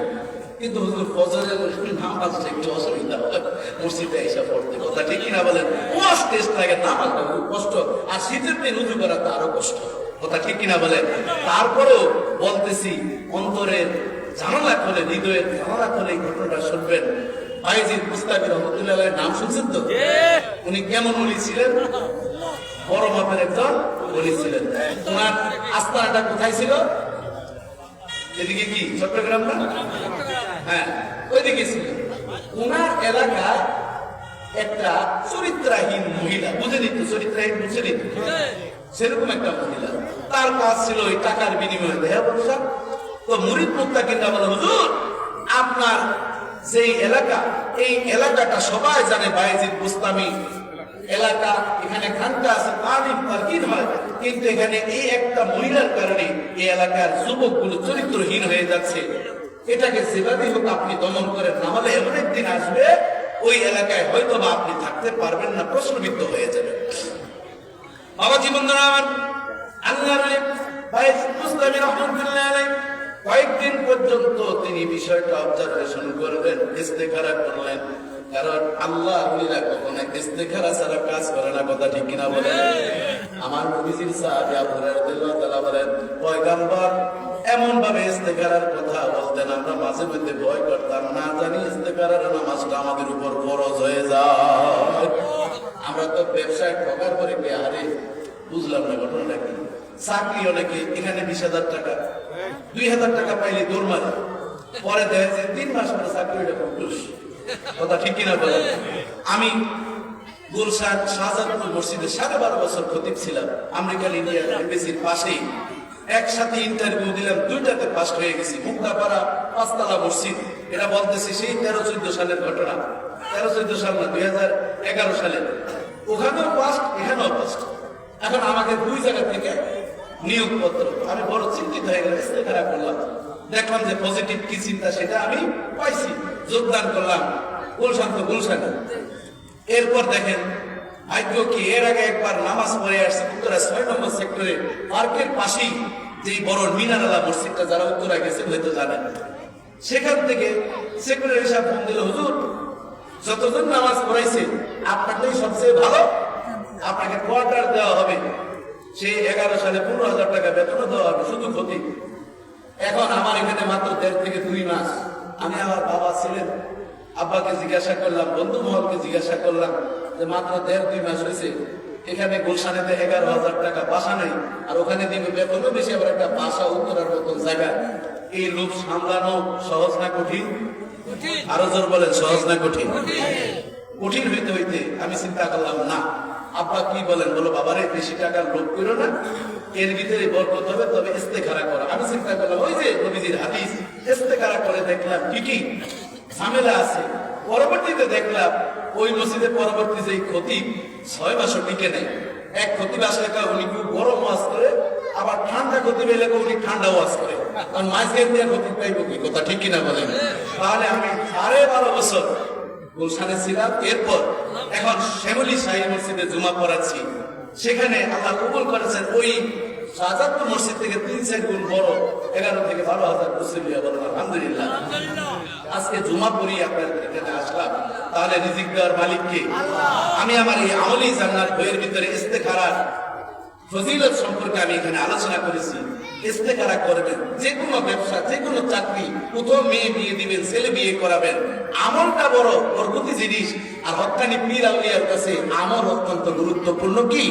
কিন্তু হুজুর ফজরের নামাজ একটু অসুবিধা হয় মসজিদে এসে পড়তে। কথা ঠিক কিনা বলেন? ওয়াজ টেস্ট লাগে, নামাজটা খুব কষ্ট, আর শীতের দিন উজু করা তো আরো কষ্ট। কথা ঠিক কিনা বলেন? তারপরেও বলতেছি, অন্তরের জানালা খোলে, হৃদয়ের জানালা খোলে এই ঘটনাটা শুনবেন। বায়েজিদ বুস্তামি রহমাতুল্লাহ আলাইহির নাম শুনছেন তো? উনি কেমন ওলি ছিলেন? বড় মাপের একজন ওলি ছিলেন। ওনার আস্তানাটা কোথায় ছিল? এদিকে কি চট্টগ্রাম না? হ্যাঁ, ওইদিকে ছিল। ওনার এলাকায় একটা চরিত্রহীন মহিলা, বুঝে নিত, চরিত্রহীন বুঝে নিত, সেরকম একটা মহিলা, তার কাজ ছিল ওই টাকার বিনিময়ে দেয়া বসা। তো মুরিদ মুত্তাকিনরা বলে, হুজুর আপনার যেই এলাকা, এই এলাকাটা সবাই জানে বায়েজিদ বুস্তামি এলাকা, এখানে ঘন্টা আছে, তারিফ তারকিন হয়, কিন্তু এখানে এই একটা মহিলার কারণে এই এলাকার যুবকগুলো চরিত্রহীন হয়ে যাচ্ছে। এটাকে যেভাবেই হোক আপনি দমন করেন, না হলে এমন একদিন আসবে ওই এলাকায় হয়তো বা আপনি থাকতে পারবেন না, প্রশ্নবিদ্ধ হয়ে যাবে। বাবা জীবনদার আমার আল্লাহর বায়েজিদ বুস্তামি রাহমাতুল্লাহ আলাইহি কয়েকদিন পর্যন্ত তিনি বিষয়টা অবজারভেশন করলেন, ইস্তেখারা করলেন। কারণ আল্লাহ ওলিরা কখনো ইস্তেখারা ছাড়া কাজ করে না। কথা ঠিক কিনা বলেন? আমার নবীজির সাহাবী আবু হুরায়রা রাদিয়াল্লাহু তাআলা বলেন, পয়গম্বর এমন ভাবে ইস্তেখারার কথা বলতেন, আমরা মাঝে মধ্যে ভয় করতাম, না জানি ইস্তেখারার নামাজটা আমাদের উপর ফরজ হয়ে যায়। আমরা তো ব্যবসায় ঠকার পরে কি আরে বুঝলাম না ঘটনাটা কি। চাকরি অনেকে এখানে 20,000 টাকা, 2,000 টাকা পাইলে দৌড় মারে, পরে দেখা যায় 3 মাস পরে চাকরিটা কমপ্লিট। কথা ঠিক কিনা বলেন? আমি গুলশান শাহজাদপুর মসজিদে 12.5 বছর খতিব ছিলাম। আমেরিকান ইন্ডিয়ান এমবেসির পাশেই একসাথে ইন্টারভিউ দিলাম, দুইটাতে পাস হয়ে গেছি। মুক্তাপাড়া পাঁচতলা মসজিদ, এটা বলতেছি সেই 13-14 সালের ঘটনা। 13-14 সাল না, 2011 সালে। ওখানেও পাস, এখানেও পাস। এখন আমাকে দুই জায়গা থেকে নিয়োগপত্র, আমি বড় চিন্তিত হয়ে গেলাম, ইস্তেখারা করলাম, দেখলাম যে পজিটিভ কি চিন্তা সেটা আমি পাইছি, যোগদান করলাম গুলশানে। এরপর দেখেন ভাগ্য কি, এর আগে একবার নামাজ পড়ে আসছে উত্তরা 6 নম্বর সেক্টরে পার্কের পাশেই যেই বড় মিনারালা মসজিদটা, যারা উত্তরা গেছেন হয়তো জানেন, সেখান থেকে সেক্টরের হিসাব ফোন দিল, হুজুর যতজন নামাজ পড়াইছে আপনারটাই সবচেয়ে ভালো, আপনাকে কোয়ার্টার দেওয়া হবে। সেই 11 সালে 15,000 টাকা বেতন দেওয়া হবে, শুধু ক্ষতি। এখন আমার এখানে মাত্র 1.5 থেকে 2 মাস। আমি আমার বাবা ছিলেন, আব্বাকে জিজ্ঞাসা করলাম, বন্ধু মহলকে জিজ্ঞাসা করলাম যে মাত্র 1.5-2 মাস হয়েছে, এখানে গুলশানেতে 11,000 টাকা বাসা নাই, আর ওখানে দিবে বেতনও বেশি, আবার একটা বাসা উত্তরার মতন জায়গা। এই লোক সামলানো সহজ না কঠিন? আরো জোর বলেন, সহজ না কঠিন? কঠিন হইতে হইতে আমি চিন্তা করলাম, না আব্বা কি বলেন, বলো বাবারে বেশি টাকার লোভ করো না, এর ভিতরে বরকত হবে, তবে ইস্তেখারা করো। আমি চিন্তা করলাম ওই যে নবীজির হাদিস, ইস্তেখারা করে দেখলাম ঠিকই ঝামেলা আছে। পরবর্তীতে দেখলাম ওই মসজিদের পরবর্তী যে ক্ষতি 6 মাসও টিকে নেই। এক ক্ষতি আসলে উনি খুব গরম ওয়াজ করে, আবার ঠান্ডা ক্ষতি পেলে উনি ঠান্ডা ওয়াজ করে, কারণ মাঝখান দিয়ে ক্ষতি পাইব কি, কথা ঠিক কিনা বলেন? তাহলে আমি 12 বছর গুলশানে ছিলাম। এরপর এখন শ্যামলী শাহী মসজিদে জুমা পড়াচ্ছি। সেখানে আল্লাহ কবুল করেছেন ওই শাহজাদপুর মসজিদ থেকে 3-4 গুণ বড় 11 থেকে 12,000 মুসলিয়া, বলেন আলহামদুলিল্লাহ। আজকে জুমা পড়ি আপনাদের এখানে আসলাম, তাহলে রিজিক দেওয়ার মালিক কে? আমি আমার এই আমলি জান্নাত বইয়ের ভিতরে ইস্তেখারার ফজিলত সম্পর্কে আমি এখানে আলোচনা করেছি। ইস্তেখারা করবেন, যে কোনো ব্যবসা, যে কোনো চাকরি, কোথাও মেয়ে বিয়ে দিবেন, ছেলে বিয়ে করাবেন, আমলটা বড় বরকতি জিনিস। আর হক্কানি পীর আউলিয়ার কাছে আমল অত্যন্ত গুরুত্বপূর্ণ। কি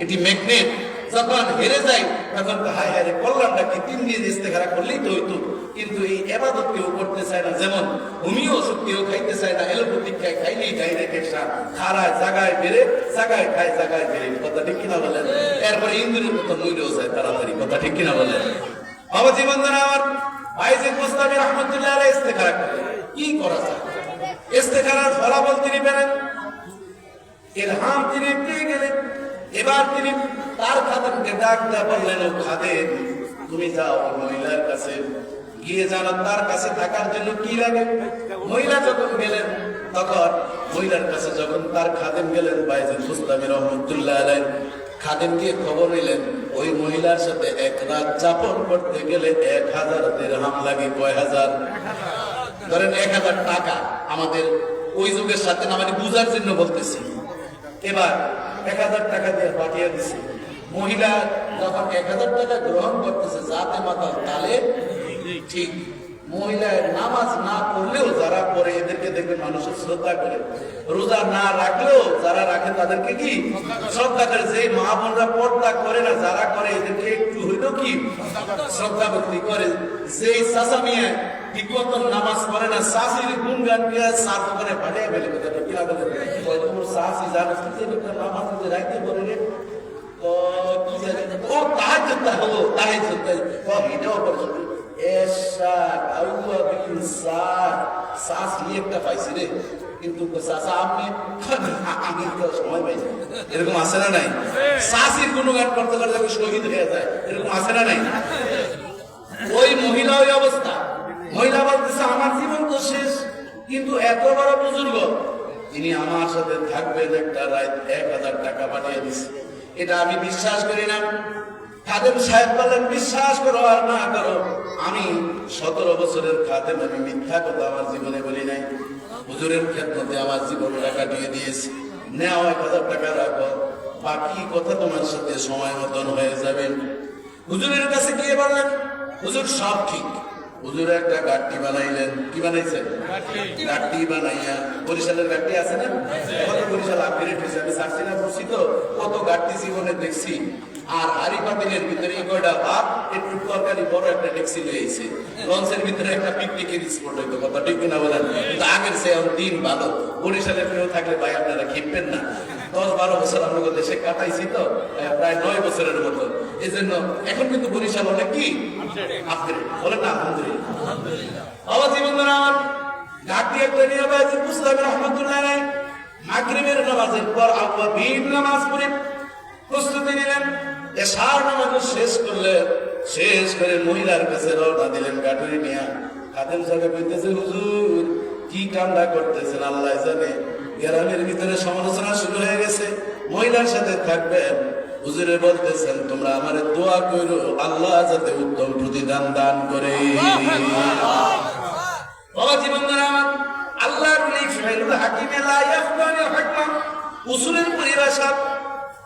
এটি ম্যাগনেট, যখন হেরে যায় তখন হায় হায় কল্যাণটা কি 3 দিন ইস্তেখারা করলেই তো হইতো। কিন্তু এই এবাদত কেউ করতে চায় না, যেমন হোমিও ওষুধ কেউ খাইতে চায় না, এলোপ্যাথিক খাইলেই ডাইরেক্ট একসাথ খারায়, জায়গায় বেড়ে, জায়গায় খায়, জায়গায় বেড়ে, কথা ঠিক কিনা বলেন? এরপরে ইন্দুরের মতো মইরেও যায় তাড়াতাড়ি, কথা ঠিক কিনা বলেন? বাবা জীবন আমার ভাইজিদ মুস্তাফি রহমতুল্লাহ আলাইহি ইস্তেখারা করে কি করা যায়? ইস্তেখারার ফলাফল তিনি পেলেন, ইলহাম তিনি পেয়ে গেলেন। এবার তিনি তার খাদেমকে ডাক দেয়া বললেন, ও খাদেম তুমি যাও মহিলার কাছে গিয়ে জানো তার কাছে থাকার জন্য কি লাগে। মহিলা যখন গেলেন, তখন মহিলার কাছে যখন তার খাদেম গেলেন, ভাইজিদ মুস্তাফি রহমতুল্লাহ আলাইহি খাদেমকে খবর নিলেন, ওই মহিলার সাথে 1 রাত যাপন করতে গেলে 1000 দিরহাম লাগে। কয় হাজার? ধরেন 1000 টাকা। আমাদের ওই যুগের সাথে না, মানে বুঝার জন্য বলতেছি। এবার 1000 টাকা দিয়ে পাঠিয়ে দিছে। মহিলা যখন 1000 টাকা গ্রহণ করতেছে, যাতে মাতাল তালে ঠিক। মহিলার নামাজ না পড়লেও যারা পড়ে এদেরকে দেখবেন মানুষের শ্রদ্ধা করে। রোজা না রাখলেও যারা রাখে তাদেরকে কি শ্রদ্ধা করে। যে মা বোনরা পর্দা করে না, যারা করে এদেরকে একটু হইলেও কি শ্রদ্ধা ভক্তি করে। যে চাচা মিয়া ঠিক মতন নামাজ পড়ে না, শাশির গুণগান গিয়ে সার দোকানে পাঠিয়ে ফেলে। কথাটা কিনা বলে তোমার শাশি জানো নামাজ রাখতে পারে রে, ও তাহাজ্জুদ হলো, তাহাজ্জুদ এটাও করে এরকম আছে না নাই? শাশির গুণগান করতে করতে শহীদ হয়ে যায়, এরকম আছে না নাই? ওই মহিলা ওই অবস্থা। মহিলা বলতেছে আমার জীবন তো শেষ, কিন্তু এত বড় বুজুর্গ তিনি আমার সাথে থাকবেন, একটা রাত 1000 টাকা পাঠিয়ে দিচ্ছে। এটা আমি বিশ্বাস করি না। খাদেম সাহেব বললেন, বিশ্বাস করো আর না করো, আমি 17 বছরের খাদেম, আমি মিথ্যা কথা আমার জীবনে বলি নাই। হুজুরের খেদমতে আমার জীবনটা কাটিয়ে দিয়েছি। নেও 1000 টাকা রাখো, বাকি কথা তোমার সাথে সময় মতন হয়ে যাবে। হুজুরের কাছে গিয়ে বললেন, হুজুর সব ঠিক। হুজুর একটা গাড়ি বানাইলেন। কি বানাইছেন? গাড়ি বানাইয়া, বরিশালের গাড়ি আছে না, এখন বরিশাল আপগ্রেড হয়েছে। আমি সার্চি না করছি তো, কত গাড়ি জীবনে দেখছি। আর হাড়ি পাতিলের ভিতরে কয়টা ভাত, একটু তরকারি, বড় একটা ট্যাক্সি লইছে। লঞ্চের ভিতরে একটা পিকনিকের স্পট হইতো, কথা ঠিক কিনা বলেন? আগের সে দিন ভালো। বরিশালের কেউ থাকলে ভাই আপনারা খেপবেন না। 10-12 বছর আমাদের দেশে কাটাইছি তো, প্রায় 9 বছরের মতো। এই জন্য এখন কিন্তু বরিশাল অনেক কি আপগ্রেড, বলেন না আলহামদুলিল্লাহ। বাবাজি বন্ধুরা আমার, ঘাটি একটা নিয়ে বাজিদ মুস্তাফি রহমাতুল্লাহ আলাইহি মাগরিবের নামাজের পর আওয়াবিন নামাজ পড়ে প্রস্তুতি নিলেন। এশার নামাজ শেষ করলেন, শেষ করে মহিলার কাছে রওনা দিলেন গাড়ি নিয়ে। খাদেম সাহেব কইতেছে, হুজুর কি কামটা করতেছেন আল্লাহ জানে। গ্রামের ভিতরে সমালোচনা শুরু হয়ে গেছে, মহিলার সাথে থাকবেন। হুজুরে বলতেছেন, তোমরা আমারে দোয়া করো আল্লাহ যাতে উত্তম প্রতিদান দান করে। বাবাজি বন্ধুরা আমার, আল্লাহর ওলি ফাইলুল হাকিমে লা ইয়াখবানি হুকমা, উসুলের পরিভাষা,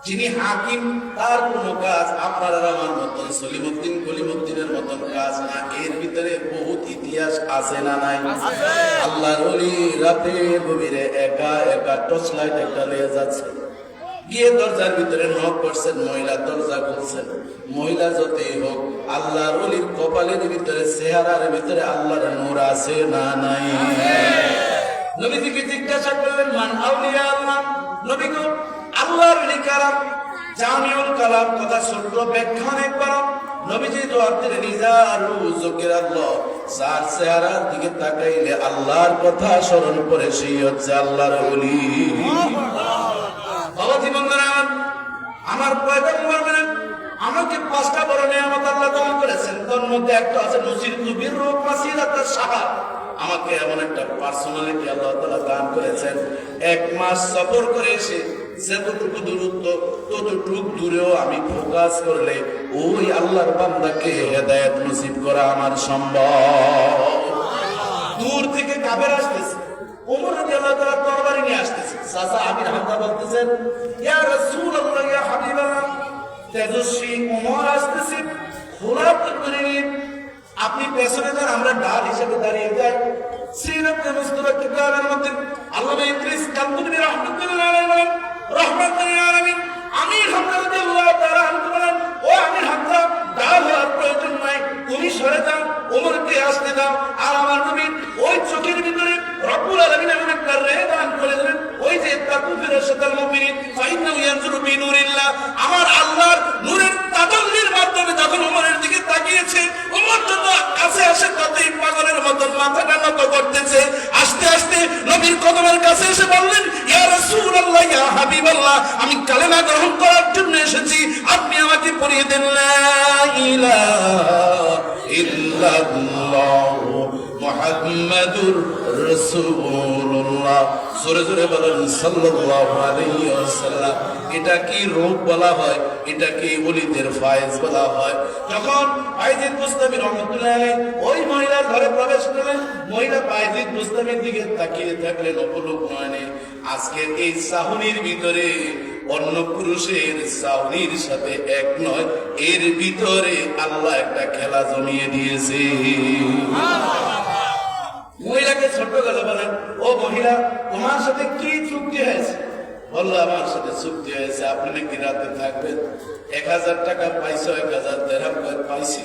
যিনি হাকিম তার কোন কাজ আপনার আর আমার মতন সলিমউদ্দিন কলিমউদ্দিনের মতন কাজ না। এর ভিতরে বহুত ইতিহাস আছে না নাই? আল্লাহর ওলি রাতে গভীরে একা একা টর্চ লাইট একটা নিয়ে যাচ্ছে, গিয়ে দরজার ভিতরে নক করছেন, মহিলা দরজা খুলছেন। মহিলা যতই হোক আল্লাহর ওলির কপালের ভিতরে চেহারার ভিতরে আল্লাহর নূর আছে না নাই? নবীজিকে জিজ্ঞাসা করলেন, মান আউলিয়া আল্লাহ, নবী গো আল্লাহর ওলি কারা? জামিউল কালাম, কথা ছোট্ট ব্যাখ্যা অনেক বড়। নবীজি জবাব দিলেন, ইজারু যুকিরাল্লাহ, যার চেহারার দিকে তাকাইলে আল্লাহর কথা স্মরণ করে সেই হচ্ছে আল্লাহর ওলি। বাবাজি বন্ধুরা আমার, পয়গম্বর বলেন আমাকে 5টা বড় নিয়ামত আল্লাহ দান করেছেন, তার মধ্যে একটা আছে নসিরতু বিররুক মাসিরাতাস সাহার। আমাকে এমন একটা পার্সোনালিটি আল্লাহ তাআলা দান করেছেন, 1 মাস সফর করে এসে যতটুকু দূরত্ব ততটুকু দূরেও আমি ফোকাস করলে ওই আল্লাহর বান্দাকে হেদায়েত নসিব করা আমার সম্ভব। দূর থেকে কাফের আসতেছে, ওমর রাদিয়াল্লাহু তাআলা তরবারি নিয়ে আসতেছে, চাচা আমির হামজা বলতেছেন, ইয়া রাসূলুল্লাহ ইয়া হাবিবাল্লাহ, তেজস্বী ওমর আসতেছে, খোলাফত করে নিন, আপনি পেছনে যান, আমরা ডাল হিসেবে দাঁড়িয়ে যাই। সিরাতে মুস্তাফা কিতাবের মধ্যে আল্লামা ইদ্রিস কানতুনি রাহমাতুল্লাহ আলাইহি রাহমাতুল আলামিন আমির হামজা রাদিয়াল্লাহু তাআলা আনহু বলেন, ও আমির হামজা, ডাল হওয়ার প্রয়োজন নাই, তুমি সরে যাও, ওমরকে আসতে দাও। আর আমার নবী ওই চোখের ভিতরে রব্বুল আলামিন এমন একটা রে দান করে দিলেন, ওই যে তাকু ফিরাশাতাল মুমিনিন ফাইন্নাহু ইয়ানজুরু বিনুরিল্লাহ, আমার আল্লাহর নূরের তাদাল্লির মাধ্যমে যখন ওমরের দিকে তাকিয়েছে, ওমর যত কাছে আসে ততই পাগলের মতন মাথাটা নত করতেছে। আস্তে আস্তে নবীর কদমের কাছে এসে বললেন, ইয়া রাসূলুল্লাহ ইয়া হাবিবাল্লাহ, আমি কালেমা গ্রহণ করার জন্য এসেছি, আপনি আমাকে পড়িয়ে দেন লা ইলাহা ইল্লাল্লাহ মুহাম্মাদুর রাসূলুল্লাহ। জোরে জোরে বলেন সাল্লাল্লাহু আলাইহি ওয়াসাল্লাম। এটা কি রূপ বলা হয়, এটা কি ওলিদের ফায়েজ বলা হয়। যখন বাইজিদ মুস্তাফি রহমাতুল্লাহ আলাইহি ওই মহিলার ঘরে প্রবেশ করলেন, মহিলা বাইজিদ মুস্তাফির দিকে তাকিয়ে থাকলেন অপলক নয়নে। আজকের এই সাহুনির ভিতরে অন্য পুরুষের সাউনির সাথে এক নয়, এর ভিতরে আল্লাহ একটা খেলা জমিয়ে দিয়েছে। মহিলাকে ছোট গলা বলেন, ও মহিলা, তোমার সাথে কি চুক্তি হয়েছে? বললো, আমার সাথে চুক্তি হয়েছে আপনি নাকি রাতে থাকবেন, 1000 টাকা পাইছো, 1000 দিরহাম পাইছি।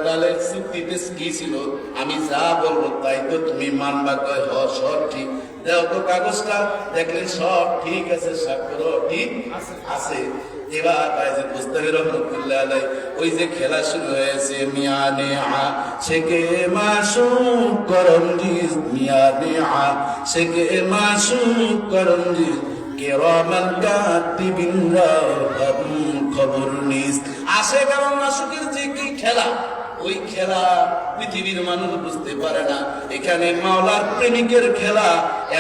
তাহলে চুক্তিতে কি ছিল? আমি যা বলবো তাই তো তুমি মানবা? কয় হ, সব ঠিক। দেও তো কাগজটা। দেখলেন সব ঠিক আছে, স্বাক্ষর ঠিক আছে। এবার বাইজিদ মুস্তাফি রহমাতুল্লাহ আলাইহি ওই যে খেলা শুরু হয়েছে, মিয়ানে আ শেকে মাসুক করমজিজ, মিয়ানে আ শেকে মাসুক করমজিজ, কিরামান কাতিবিন রাহাম খবর নিস। আশিক এবং মাসুকের যে কি খেলা, ওই খেলা পৃথিবীর মানুষ বুঝতে পারে না। এখানে মাওলার প্রেমিকের খেলা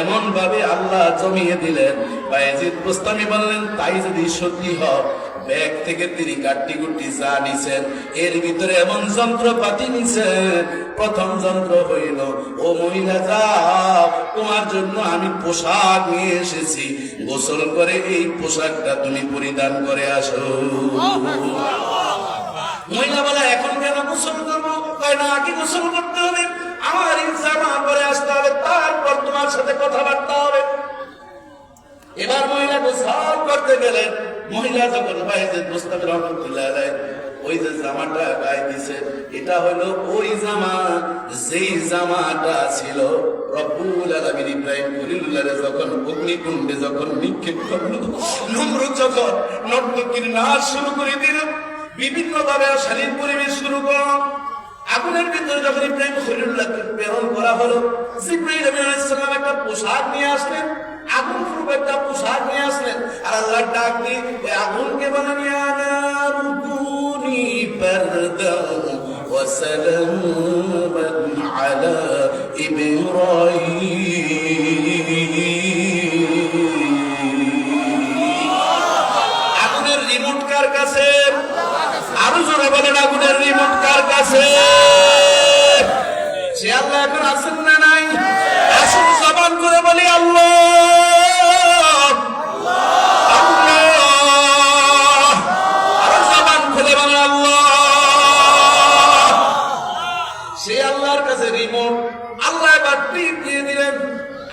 এমন ভাবে আল্লাহ জমিয়ে দিলেন। বাইজিদ বুস্তামি বললেন, তাই যদি সত্যি হয়, ব্যাগ থেকে তিনি কাট্টি কুট্টি যা নিছেন, এর ভিতরে এমন যন্ত্রপাতি নিছেন। প্রথম যন্ত্র হইল, ও মহিলা যাও, তোমার জন্য আমি পোশাক নিয়ে এসেছি, গোসল করে এই পোশাকটা তুমি পরিধান করে আসো। মহিলা বলে, এখন কেন গোসল করবো? তাই না, আগে গোসল করতে হবে, আমার জামা পরে আসতে হবে, তারপর তোমার সাথে কথাবার্তা হবে। এবার মহিলা গোসল করতে গেলেন। মহিলা যখন বাইজিদ মুস্তাফি রহমাতুল্লাহ আলাইহি ওই যে জামাটা গায়ে দিয়েছেন এটা হলো ওই জামা যেই জামাটা ছিল রব্বুল আলামিন ইব্রাহিম খলিলুল্লাহরে যখন অগ্নিকুণ্ডে যখন নিক্ষেপ করলো, নমরুদ যখন নর্তকীর নাচ শুরু করে দিল, বিভিন্ন ভাবে শালীন পরিবেশ শুরু করলো, আগুনের ভিতরে যখন ইব্রাহিম খলিলুল্লাহকে প্রেরণ করা হলো, জিবরাইল আলাইহিস সালাম একটা পোশাক নিয়ে আসলেন, আগুন প্রুফ একটা পোশাক নিয়ে আসলেন, আর আল্লাহ ডাক দিয়ে ওই আগুনকে বলেন ইয়া নারু কুনি বারদান ওয়া সালামান আলা ইব্রাহিম। আগুনের রিমোট কার কাছে? আরো জোরে বলেন, আগুনের রিমোট কার কাছে? সে আল্লাহ এখন আছেন না নাই? আসুন জবান করে বলি আল্লাহ, আল্লাহ। আরো জবান খুলে বলেন আল্লাহ। সে আল্লাহর কাছে রিমোট। আল্লাহ এবার টিপ দিয়ে দিলেন,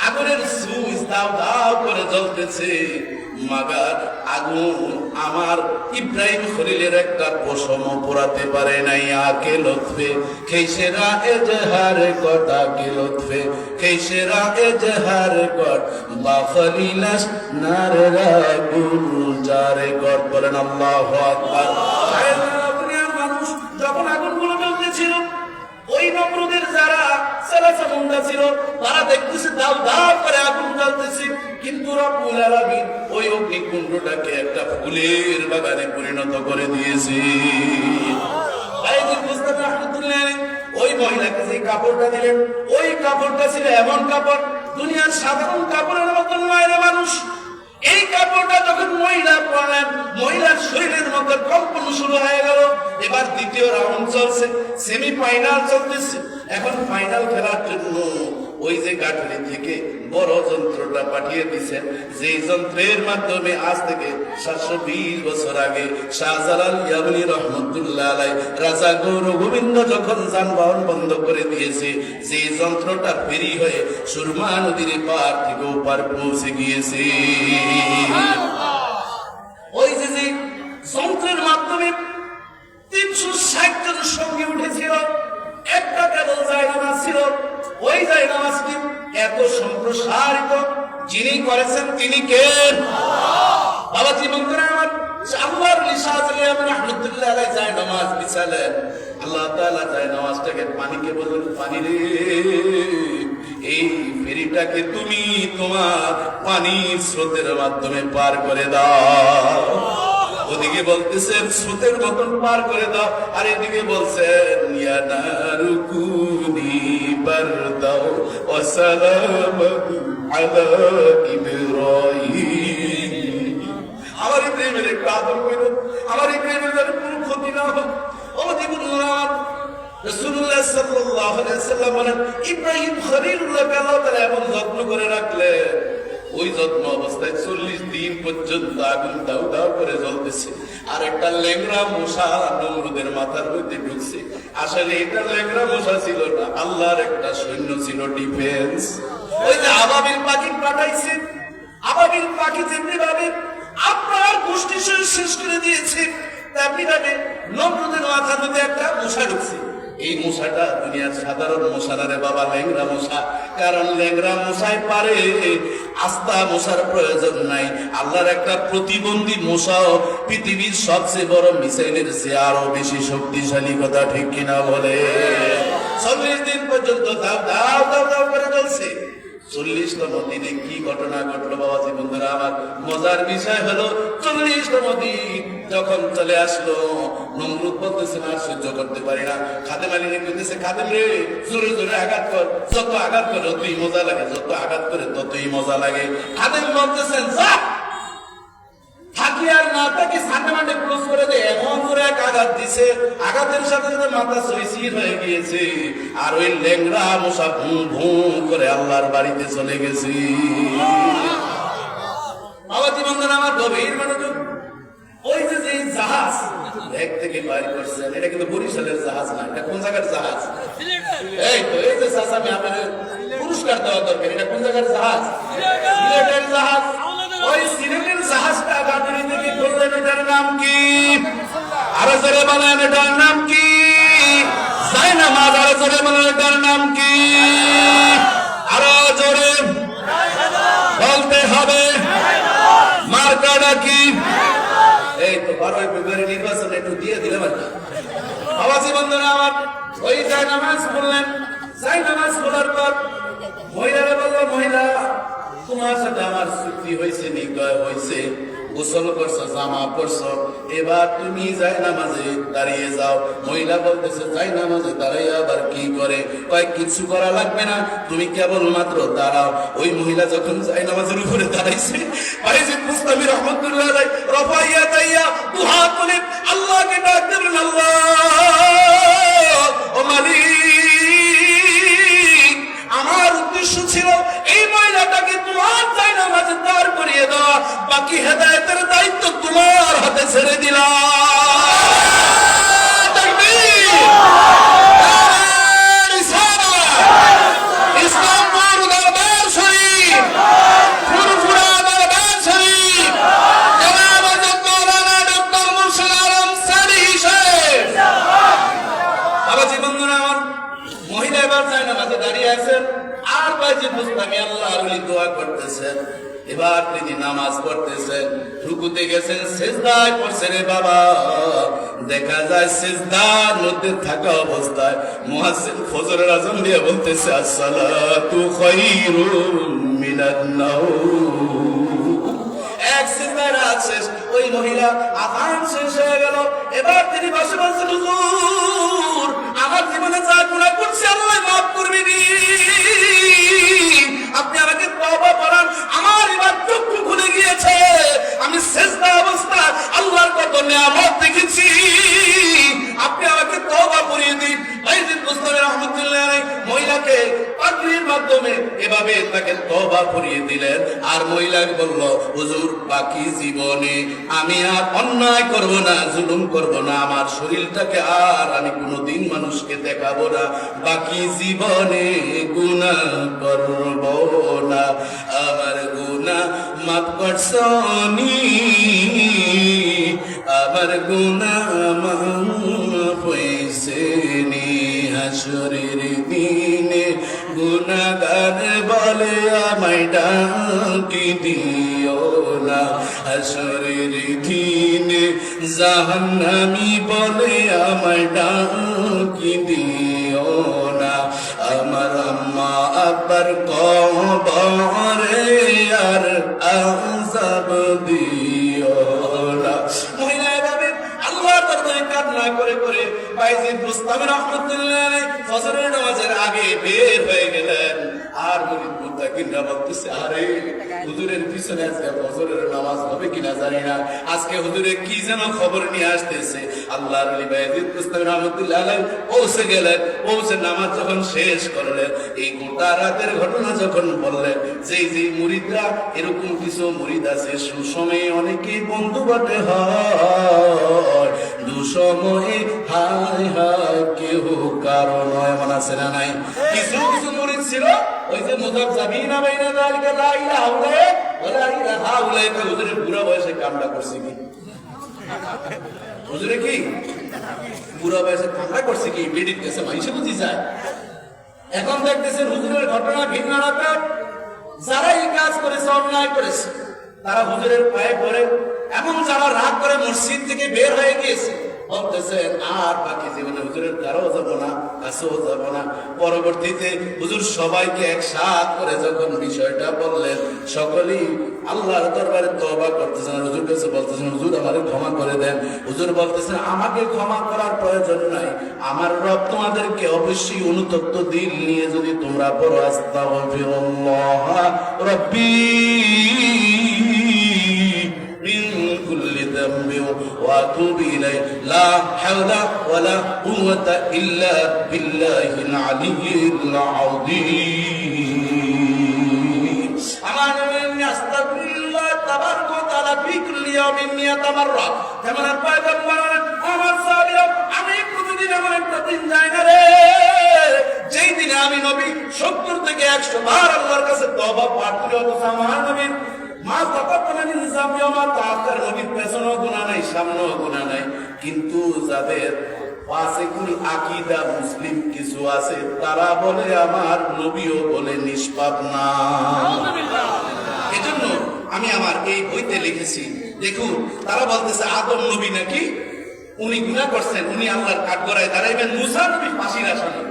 আগুনের সুইচ দাও দাও করে জ্বলতেছে। মাগার আগুন আমার ইব্রাহিম খলিলের একটা পশম পোড়াতে পারে নাই। আকে লতফে খেইসেরা এজহার কটা কে লতফে খেইসেরা এজহার কট বা খলিলাস নারেরা গুলজারে কট। বলেন আল্লাহু আকবার। দুনিয়ার মানুষ যখন আগুনগুলো জ্বলতেছিল, ওই নমরুদের যারা সালাসামুন্ডা ছিল তারা দেখতেছে দাও দাও করে আগুন জ্বলতেছে, কিন্তু রব্বুল আলামিন ওই অগ্নিকুণ্ডটাকে একটা ফুলের বাগানে পরিণত করে দিয়েছে। ওই মহিলাকে যে কাপড়টা দিলেন, ওই কাপড়টা ছিল এমন কাপড়, দুনিয়ার সাধারণ কাপড়ের মতন নয় রে মানুষ। এই কাপড়টা যখন মহিলা পরলেন, মহিলার শরীরের মধ্যে কম্পন শুরু হয়ে গেল। এবার দ্বিতীয় রাউন্ড চলছে, সেমিফাইনাল চলতেছে। এখন ফাইনাল খেলার জন্য ওই যে গাঠরি থেকে বড় যন্ত্রটা পাঠিয়ে দিচ্ছেন, যে যন্ত্রের মাধ্যমে আজ থেকে 720 বছর আগে শাহজালাল ইয়ামানি রহমতুল্লাহ আলাইহি রাজা গৌর গোবিন্দ যখন যানবাহন বন্ধ করে দিয়েছে, যে যন্ত্রটা ফেরি হয়ে সুরমা নদীর পার থেকে ওপার পৌঁছে গিয়েছে। ওই যে যে যন্ত্রের মাধ্যমে 360 জন সঙ্গে উঠেছিল, একটা কেবল জায়নামাজ ছিল। ওই জায়নামাজটি এত সম্প্রসারিত, যিনি করেছেন তিনি কে? বাবা জীবন করে আমার আল্লাহর শাহজালাল ইয়ামানি রহমাতুল্লাহ আলাইহি জায়নামাজ বিছালেন। আল্লাহ তাআলা জায়নামাজটাকে পানিকে বললেন, পানি রে, এই ফেরিটাকে তুমি তোমার পানির স্রোতের মাধ্যমে পার করে দাও। ওদিকে বলতেছেন স্রোতের মতন পার করে দাও, আর এদিকে বলছেন ইয়া নারু কুনি বারদাও ওয়া সালামান আলা ইব্রাহিম। আমার ইব্রাহিমের একটু আদর করো, আমার ইব্রাহিমের যেন কোনো ক্ষতি না হোক। ও জীবনুল্লাহ রাসূলুল্লাহ সাল্লাল্লাহু আলাইহি ওয়াসাল্লাম বলেন, ইব্রাহিম খলিলুল্লাহকে আল্লাহ তাআলা এমন যত্ন করে রাখলেন, ওই যত্ন অবস্থায় 40 দিন পর্যন্ত আগুন দাউ দাউ করে জ্বলতেছে। আর একটা ল্যাংড়া মশা নমরুদের মাথার মধ্যে ঢুকছে। আসলে এটা ল্যাংড়া মশা ছিল না, আল্লাহর একটা সৈন্য ছিল, ডিফেন্স। ওই যে আবাবিল পাখি পাঠাইছে, আবাবিল পাখি যেমনি ভাবে আপনার গোষ্ঠী শেষ করে দিয়েছে, তেমনি ভাবে নমরুদের মাথার মধ্যে একটা মশা ঢুকছে। এই মশাটা দুনিয়ার সাধারণ মশা না রে বাবা, ল্যাংড়া মশা। কারণ ল্যাংড়া মশাই পারে, আস্তা মশার প্রয়োজন নাই। আল্লাহর একটা প্রতিবন্ধী মশাও পৃথিবীর সবচেয়ে বড় মিসাইলের চেয়ে আরো বেশি শক্তিশালী, কথা ঠিক কিনা বলে? 40 দিন পর্যন্ত দাও দাও দাও দাও করে চলছে। 40তম দিনে কি ঘটনা ঘটলো বাবাজি বন্ধুরা আমার? মজার বিষয় হলো 40তম দিন যখন চলে আসলো, নমরুদ বলতেছে না সহ্য করতে পারি না। খাদেম আলী কইতেছে, খাদেম রে জোরে জোরে আঘাত কর, যত আঘাত করে ততই মজা লাগে, যত আঘাত করে ততই মজা লাগে। খাদেম বলতেছেন যা থাকি আর না থাকি সামনে মাঠে ক্লোজ করে দে। এমন করে এক আঘাত দিছে, আঘাতের সাথে সাথে মাথা সইসির হয়ে গিয়েছে। আর ওই ল্যাংড়া মশা ভুঁ ভুঁ করে আল্লাহর বাড়িতে চলে গেছে। বাবাজি বন্ধুরা আমার গভীর মনোযোগ। ওই যে যে জাহাজ এক থেকে বাইর করছেন, এটা কিন্তু বরিশালের জাহাজ না, এটা কোন জায়গার জাহাজ? এই তো এই যে চাচা, আমি আপনার পুরস্কার দেওয়া দরকার। এটা কোন জায়গার জাহাজ? সিলেটের জাহাজ। ওই সিলেটের জাহাজটা গাড়ি থেকে করলেন, এটার নাম কি? আরো জোরে বলেন এটার নাম কি? জায়নামাজ। আরো জোরে বলেন এটার নাম কি? আরো জোরে বলতে হবে। মার্কাটা কি? এই তো 12 ফেব্রুয়ারি নির্বাচন একটু দিয়ে দিলাম আর কি। আওয়াজি বন্ধুরা আমার, ওই জায়নামাজ বললেন। জায়নামাজ বলার পর মহিলারা বলল, মহিলা তোমার সাথে আমার চুক্তি হয়েছে, নির্ণয় হয়েছে, গোসল করছো, জামা পরছো, এবার তুমি জায়নামাজে দাঁড়িয়ে যাও। মহিলা বলতেছে, জায়নামাজে দাঁড়িয়ে আবার কি করে? কয় কিছু করা লাগবে না, তুমি কেবলমাত্র দাঁড়াও। ওই মহিলা যখন জায়নামাজের উপরে দাঁড়াইছে, বাইজিদ বুস্তামি রহমাতুল্লাহ আলাইহি রফাইয়া তাইয়া দুহাত তুলে আল্লাহকে ডাক দেবেন, আল্লাহ ও মালিক, আমার উদ্দেশ্য ছিল এই মহিলাটাকে তোমার জায়নামাজে দাঁড় করিয়ে দেওয়া, বাকি হেদায়েতের দায়িত্ব তোমার হাতে ছেড়ে দিলাম। তাকবীর! ইসলামপুর দরবার শরীফ, ফুরফুরা দরবার শরীফ, জনাব হযরত মাওলানা ডক্টর মুর্শিদ আলম সানি সাহেব। বাবাজি বন্ধুরা আমার, মহিলা এবার জায়নামাজে দাঁড়িয়ে আছেন, আর বাইজিদ বুস্তামি আল্লাহর ওলি দোয়া করতেছেন। এবার তিনি নামাজ পড়তেছেন, রুকুতে গেছেন, সিজদায় পড়ছেন। রে বাবা, দেখা যায় সিজদার মধ্যে থাকা অবস্থায় মুয়াজ্জিন ফজরের আযান দিয়ে বলতেছে, আসসালাতু খায়রুম মিনান নাওম। এক সিজদার আছে, ওই মহিলা আযান শেষ হয়ে গেল। এবার তিনি বসে বলছেন, হুজুর আমার জীবনে যা গুনাহ করছি আল্লাহ মাফ করবে নি, আপনি আমাকে তওবা করান। আমার এবার চক্ষু খুলে গিয়েছে, আমি সিজদা অবস্থায় আল্লাহর কত নিয়ামত দেখেছি, আপনি আমাকে তওবা করিয়ে দিন। বাইজিদ বুস্তামি রাহমাতুল্লাহ আলাইহি মহিলাকে পাগড়ির মাধ্যমে এভাবে তাকে তওবা করিয়ে দিলেন। আর মহিলা বলল, হুজুর বাকি জীবনে আমি আর অন্যায় করব না, জুলুম করব না, আমার শরীরটাকে আর আমি কোনোদিন মানুষকে দেখাবো না, বাকি জীবনে গুনাহ করব না। আমার গুনাহ মাফ করছনি, আমার গুনাহ মাফ হইছে নি। হাসরের দিনে গুনাহগার বলে আমায় ডাকি দিও না, হাসরের দিনে জাহান্নামী বলে আমায় ডাকি দিও না। আমার আম্মা আব্বার কবরে আর আযাব দিও না। মহিলা এভাবে আল্লাহর দরবারে কান্না করে করে বাইজিদ বুস্তামি রাহমাতুল্লাহ আলাইহি ফজরের নামাজের আগে বের হয়ে গেলেন। আর মুরিদ মুত্তাকিনরা বলতেছে, আরে হুজুরের পিছনে আজকে ফজরের নামাজ হবে কিনা জানি না, আজকে হুজুরে কি যেন খবর নিয়ে আসতেছে। আল্লাহর ওলি বাইজিদ বুস্তামি রাহমাতুল্লাহ আলাইহি পৌঁছে গেলেন। পৌঁছে নামাজ যখন শেষ করলেন, এই গোটা রাতের ঘটনা যখন বললেন, যে মুরিদরা, এরকম কিছু মুরিদ আছে সুসময়ে অনেকেই বন্ধু বটে হয়, দুসময়ে হায় হায় কেহ কারো নয়। এমন আছে না নাই? কিছু কিছু মুরিদ ছিল, ওই যে মুযাবযাবিনা বাইনা যালিকা লা ইলাহা ইল্লাল্লাহ ওয়া লা ইলাহা ইল্লাল্লাহ, হুজুরের বুড়া বয়সে কামটা করছে কি? হুজুরে কি বুড়া বয়সে কামটা করছে কি? বেডির কাছে মাইসে বুঝি যায়। এখন দেখতেছেন হুজুরের ঘটনা ভিন্ন রকম। যারা এই কাজ করেছে, অন্যায় করেছে, তারা হুজুরের পায়ে পড়ে, এমন যারা রাগ করে মসজিদ থেকে বের হয়ে গিয়েছে, বলতেছেন আর বাকি জীবনে হুজুরের কারো যাব না, কাছেও যাব না। পরবর্তীতে হুজুর সবাইকে একসাথ করে যখন বিষয়টা বললেন, সকলেই আল্লাহর দরবারে তওবা করতেছেন, হুজুর কাছে বলতেছেন, হুজুর আমারে ক্ষমা করে দেন। হুজুর বলতেছেন, আমাকে ক্ষমা করার প্রয়োজন নাই, আমার রব তোমাদেরকে অবশ্যই অনুতপ্ত দিল নিয়ে যদি তোমরা পড়ো, আস্তাগফিরুল্লাহ রাব্বি মিন কুল্লি যামবি ওয়া আতুবু ইলাইহি লা হাওলা ওয়ালা কুওয়াতা ইল্লা বিল্লাহিল আলিয়্যিল আযীম। আমার নবী আস্তাগফিরুল্লাহ তাবারক ওয়া তাআলা ফি কুল্লি ইয়াউমিন মিয়াতা মাররা। যেমন পয়গম্বর আমার সাহাবীরা, আমি প্রতিদিন এমন একটা দিন যায় না রে যেই দিনে আমি নবী 70 থেকে 100 বার আল্লাহর কাছে তওবা পাঠ করি। অথচ আমার নবীর মা তাকাত্তানা মিন যামবি ওয়া মা তাআখার, নবীর পেছনেও গুনাহ নাই, সামনেও গুনাহ নাই, কিন্তু যাদের ফাসিকুল আকীদা মুসলিম কিছু আছে তারা বলে আমার নবীও বলে নিষ্পাপ না। এজন্য আমি আমার এই বইতে লিখেছি, দেখুন তারা বলতেছে আদম নবী নাকি উনি গুনাহ করছেন, উনি আল্লাহর কাঠগড়ায় দাঁড়াইবেন, মুসা নবী ফাঁসির আসামি,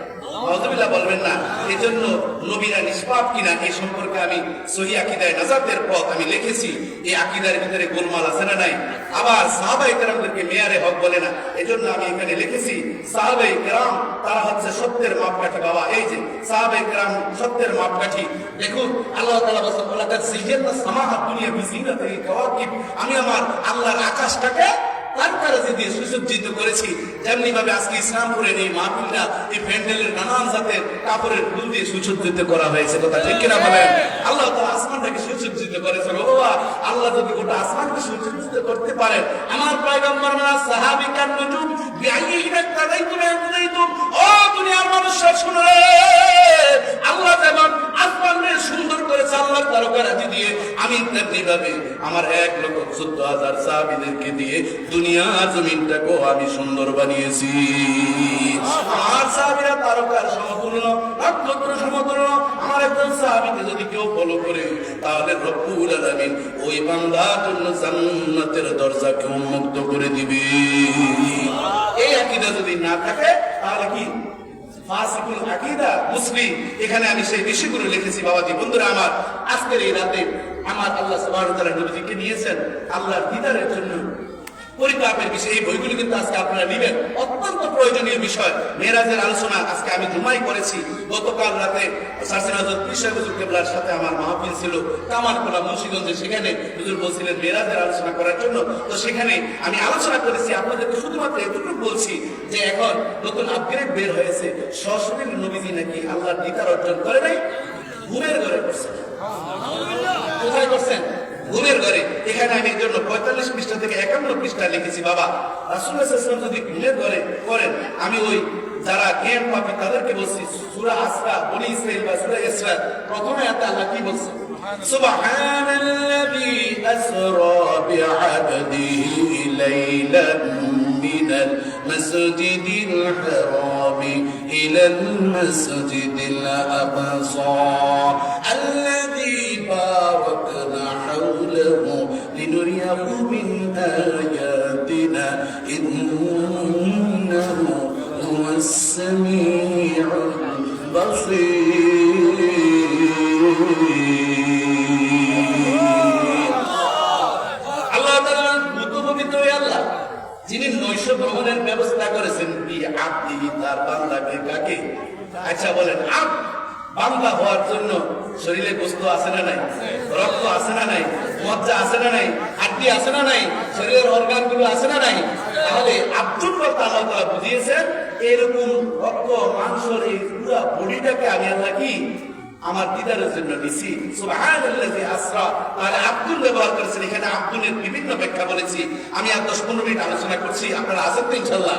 নাউযুবিল্লাহ বলবেন না। এজন্য নবীরা নিষ্পাপ কিনা এই সম্পর্কে আমি সহিহ আকীদায়ে নাজাতের পথ আমি লিখেছি। এই আকীদার ভিতরে গোলমাল আছে না নাই? আবার সাহাবায়ে কেরামদেরকে মেয়ারে হক বলে না, এজন্য আমি এখানে লিখেছি সাহাবায়ে কেরাম তারা হচ্ছে সত্যের মাপকাঠি। বাবা এই যে সাহাবায়ে কেরাম সত্যের মাপকাঠি। দেখুন আল্লাহ তাআলা বলেন ওয়ালাকাদ যায়্যানা সামাআদ দুনিয়া বিজিনাতিল কাওয়াকিব, আমি আমার আল্লাহর আকাশটাকে তারকারাজি দিয়ে সুসজ্জিত করেছি। যেমনি ভাবে আজকে ইসলামপুরের এই মাহফিলটা এই প্যান্ডেলের নানান জাতের কাপড়ের ফুল দিয়ে সুসজ্জিত করা হয়েছে। কথা ঠিক কিনা বলেন? আল্লাহ তাআলা আসমানটাকে সুসজ্জিত করেছেন। ও বাবা, আল্লাহ যদি গোটা আসমানকে সুসজ্জিত করতে পারেন, আমার পয়গম্বর মানা সাহাবী কান নজুম বিআইয়িহিম তাদাইতুম ইয়াকুদাইতুম, ও দুনিয়ার মানুষরা শুনো রে, আল্লাহ যেমন আসমানকে সুন্দর করেছে আল্লাহর তারকারাজি দিয়ে, আমি তেমনি ভাবে আমার 1,14,000 সাহাবীদেরকে দিয়ে দুনিয়ার জমিনটাকেও আমি সুন্দর বানিয়েছি। আমার সাহাবীরা তারকার সমতুল্য, নক্ষত্র সমতুল্য। আমার একজন সাহাবীকে যদি কেউ ফলো করে তাহলে রব্বুল আলামিন ওই বান্দার জন্য জান্নাতের দরজাকে উন্মুক্ত করে দিবে। এই আকীদা যদি না থাকে তাহলে কি ফাসিকুল আকীদা মুসলিম। এখানে আমি সেই বিষয়গুলো লিখেছি। বাবাজি বন্ধুরা আমার, আজকের এই রাতে আমার আল্লাহ সুবহানাহু ওয়া তাআলা নবীজিকে নিয়েছেন আল্লাহর দিদারের জন্য। পরিতাপের বিষয় এই বইগুলো কিন্তু আজকে আপনারা নেবেন, অত্যন্ত প্রয়োজনীয় বিষয়। মেরাজের আলোচনা আজকে আমি জুমাই করেছি। গতকাল রাতে সারসিন হযরত পীর সাহেব হুজুর কেবলার সাথে আমার মাহফিল ছিল কামারখোলা মুন্সিগঞ্জে। সেখানে হুজুর বলছিলেন মেরাজের আলোচনা করার জন্য, তো সেখানে আমি আলোচনা করেছি। আপনাদেরকে শুধুমাত্র এটুকু বলছি যে এখন নতুন আপগ্রেড বের হয়েছে, সরাসরি নবীজি নাকি আল্লাহর দিদার অর্জন করে নাই, ঘুমের ঘরে করছেন। কোথায় করছেন? ঘুমের ঘরে। এখানে আমি এর জন্য 45 পৃষ্ঠা থেকে 51 পৃষ্ঠা লিখেছি। বাবা রাসূলুল্লাহ সাল্লাল্লাহু আলাইহি ওয়াসাল্লাম যদি ঘুমের ঘরে করেন, আমি ওই যারা জ্ঞান পাবে তাদেরকে বলছি সূরা আসরা, বনি ইসরাঈল বা সূরা ইসরা প্রথম আয়াতে আল্লাহ কি বলছে? সুবহানাল্লাযী আসরা বিআবদিহি লাইলান মিনাল মাসজিদিল হারাম ইলাল মাসজিদিল আকসা আল্লাযী বারাকনা হাওলাহু লিনুরিয়াহু মিন আয়াতিনা ইন্নাহু হুয়াস সামিউল বাসীর। আল্লাহ তাআলা পবিত্র আল্লাহ যিনি নৈশ ভ্রমণের ব্যবস্থা করেছেন বিআবদিহি, তার বান্দাকে। কাকে? আচ্ছা বলেন, বান্দা হওয়ার জন্য শরীরে গোস্ত আছে না নাই? রক্ত আছে না নাই? মজ্জা আছে না নাই? হাড্ডি আছে না নাই? শরীরের অর্গান গুলো আছে না নাই? তাহলে আব্দুল বলতে আল্লাহ তাআলা বুঝিয়েছেন এরকম রক্ত মাংসের এই পুরো বডিটাকে আমি আল্লাহ কি আমার দিদারের জন্য নিছি। সুবহানাল্লাযী আসরা, তাহলে আব্দুল ব্যবহার করেছেন। এখানে আব্দুলের বিভিন্ন ব্যাখ্যা বলেছি। আমি আর 10-15 মিনিট আলোচনা করছি, আপনারা আছেন তো ইনশাআল্লাহ?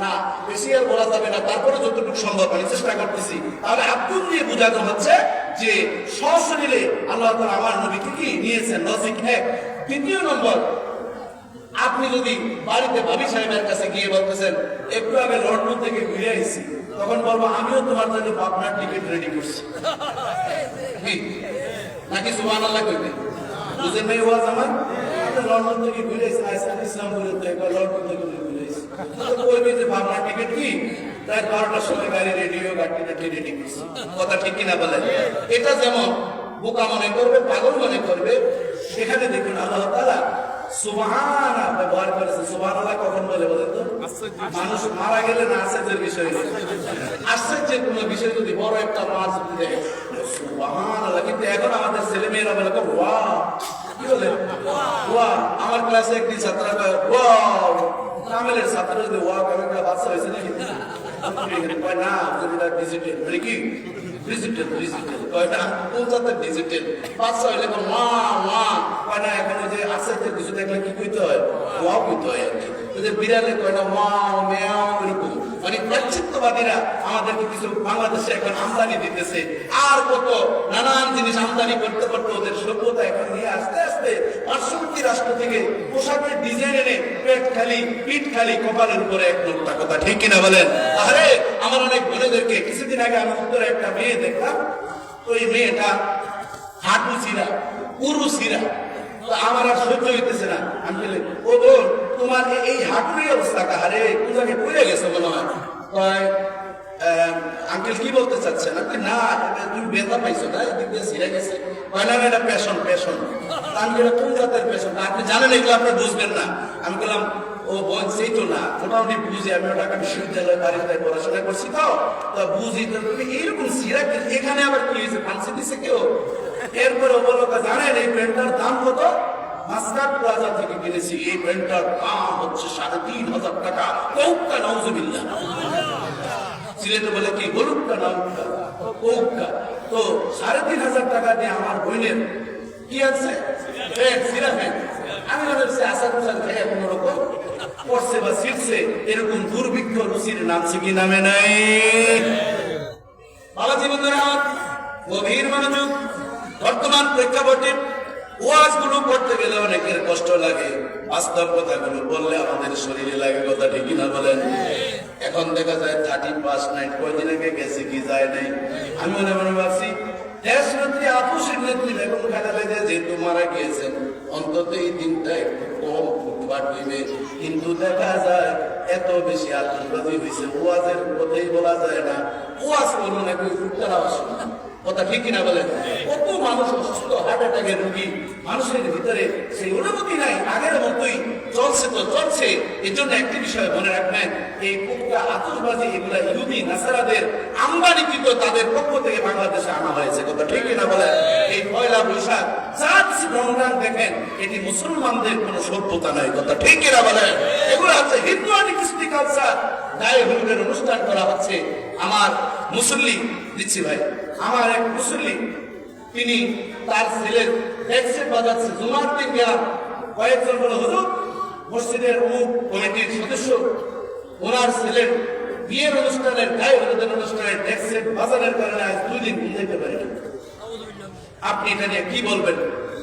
না বেশি আর বলা যাবে না, তারপরে যতটুকু সম্ভব আমি চেষ্টা করতেছি। তাহলে আব্দুল দিয়ে বোঝানো হচ্ছে যে সশরীরে আল্লাহ তাআলা আমার নবীকে কি নিয়েছেন, লজিক এক। দ্বিতীয় নম্বর, আপনি যদি বাড়িতে ভাবি সাহেবের কাছে গিয়ে বলতেছেন একটু আগে লন্ডন থেকে ঘুরে আইছি, তখন বলবো আমিও তোমার জন্য পাবনার টিকিট রেডি করছি, নাকি সুবহানাল্লাহ কইবে? বুঝেন নাই ওয়াজ আমার? লন্ডন থেকে ঘুরে আইছি, ইসলামপুরে তো একবার লন্ডন থেকে ঘুরে আইছি, কইবে যে পাবনার টিকিট কি রাত 12টার সময় গাড়ি রেডিও গাড়িটা রেডি করছি। কথা ঠিক কিনা বলেন? এটা যেমন বোকা মনে করবে, পাগল মনে করবে। সেখানে দেখুন আল্লাহ তাআলা সুবহানাল্লাহ ব্যবহার করেছে। সুবহানাল্লাহ কখন বলে বলেন তো? মানুষ মারা গেলে না আশ্চর্যের বিষয় নেই, আশ্চর্যের কোন বিষয় যদি বড় একটা মাছ যদি দেখে সুবহানাল্লাহ। কিন্তু এখন আমাদের ছেলে মেয়েরা বলে ওয়াও, কি বলে ওয়াও। আমার ক্লাসে একটি ছাত্ররা কয় ওয়াও, কামেলের ছাত্র যদি ওয়াও করে একটা বাচ্চা হয়েছে নাকি? কয় না, যেটা ডিজিটাল মানে কি ডিজিটাল ডিজিটাল কয় না, কোনটা ডিজিটাল বাচ্চা হইলে মা মা কয় না। এখন যে আশ্চর্যের কিছু দেখলে কি কইতে হয়? ওয়াও কইতে হয় আর কি। ওদের বিড়ালে কয় না ওয়াও মেয়াও এরকম, মানে প্রাচ্যবাদীরা আমাদেরকে কিছু বাংলাদেশে এখন আমদানি দিতেছে, আর কত নানান জিনিস আমদানি করতে করতে ওদের সভ্যতা এখন নিয়ে আস্তে আস্তে পার্শ্ববর্তী রাষ্ট্র থেকে পোশাকের ডিজাইন এনে পেট খালি পিঠ খালি কপালের উপরে এক নোকটা, কথা ঠিক কিনা বলেন? আরে আমার অনেক বোনেদেরকে কিছুদিন আগে আমি উত্তরে একটা মেয়ে দেখলাম, তো এই মেয়েটা হাঁটু ছিঁড়া পুরু ছিঁড়া, তো আমার আর সহ্য হইতেছে না। আমি বলি ও বোন তোমার এই হাঁটুর এই অবস্থা কাহারে, কোন জায়গায় পড়ে গেছে মনে হয়? আঙ্কেল কি বলতে চাচ্ছেন? আপনি না তুমি ব্যথা পাইছো না, এদিক দিয়ে ছিঁড়ে গেছে। না এটা পেশন পেশন। আমি এটা কোন জাতের পেশন? আপনি জানেন এগুলো আপনি বুঝবেন না। আমি বললাম ও বোন সেই তো না, মোটামুটি বুঝি, আমি ঢাকা বিশ্ববিদ্যালয়ে বাড়িতে পড়াশোনা করছি, তো বুঝি। তো তুমি এইরকম ছিঁড়া এখানে আবার কি হয়েছে, ফান্সি দিছে কেউ? এরপরে বলো জানেন এই প্যান্টটার দাম কত? মাস্কাট প্লাজা থেকে কিনেছি, এই প্যান্টটার দাম হচ্ছে ৩৫০০ টাকা। কৌকা নাউজুবিল্লাহ। সিলেটে বলে কি গরুকা নাউকা কৌকা। তো ৩৫০০ টাকা দিয়ে আমার বোনের কি আছে প্যান্ট, সিরা প্যান্ট। আমি ভাবছি আশা প্রসাদ খেয়ে কোন রকম পড়ছে বা ছিটছে, এরকম দুর্ভিক্ষ রুচির নামছে কি নামে নাই? বাবাজি বন্ধুরা আমার গভীর মনোযোগ। বর্তমান প্রেক্ষাপটে ওয়াজগুলো করতে গেলে অনেকের কষ্ট লাগে, বাস্তব কথাগুলো বললে আমাদের শরীরে লাগে, কথা ঠিক না বলেন? এখন দেখা যায় 31 নাইট কয়দিন আগে গেছে কি যায় নাই। আমি মনে মনে ভাবছি দেশ নেত্রী আপুসের নেত্রী বেগম খালেদা জিয়া যেহেতু মারা গিয়েছেন, অন্তত এই দিনটা একটু কম ফুটপাট হইবে। কিন্তু দেখা যায় এত বেশি আতঙ্কবাদী হয়েছে, ওয়াজের কথাই বলা যায় না। ওয়াজ করবো নাকি ফুটকার আওয়াজ শুনলাম, কথা ঠিক কিনা বলেন? কত মানুষ অসুস্থ, হার্ট অ্যাটাকের রোগী, মানুষের ভিতরে সেই অনুভূতি নাই, আগের মতোই চলছে তো চলছে। এর জন্য একটি বিষয় মনে রাখবেন, এই পুক্তা আতশবাজি এগুলা ইহুদি নাসারাদের আমদানিকৃত, তাদের পক্ষ থেকে বাংলাদেশে আনা হয়েছে, কথা ঠিক কিনা বলেন? এই পয়লা বৈশাখ রমজান দেখেন, এটি মুসলমানদের কোন সভ্যতা নাই, কথা ঠিক কিনা বলেন? এগুলো হচ্ছে হিন্দু আনি কৃষ্টি কালচার। গায়ে হলুদের অনুষ্ঠান করা হচ্ছে। আমার মুসল্লি দিচ্ছি ভাই, আমার এক মুসল্লি, তিনি তার ছেলের ট্যাক্সে বাজাচ্ছে। জুমার দিন গেলাম, কয়েকজন বলে হুজুর মসজিদের অমুক কমিটির সদস্য ওনার ছেলের বিয়ের অনুষ্ঠানের গায়ে হলুদের অনুষ্ঠানের ট্যাক্সে বাজারের কারণে আজ 2 দিন বুঝাইতে পারি না। আপনি এটা নিয়ে কি বলবেন?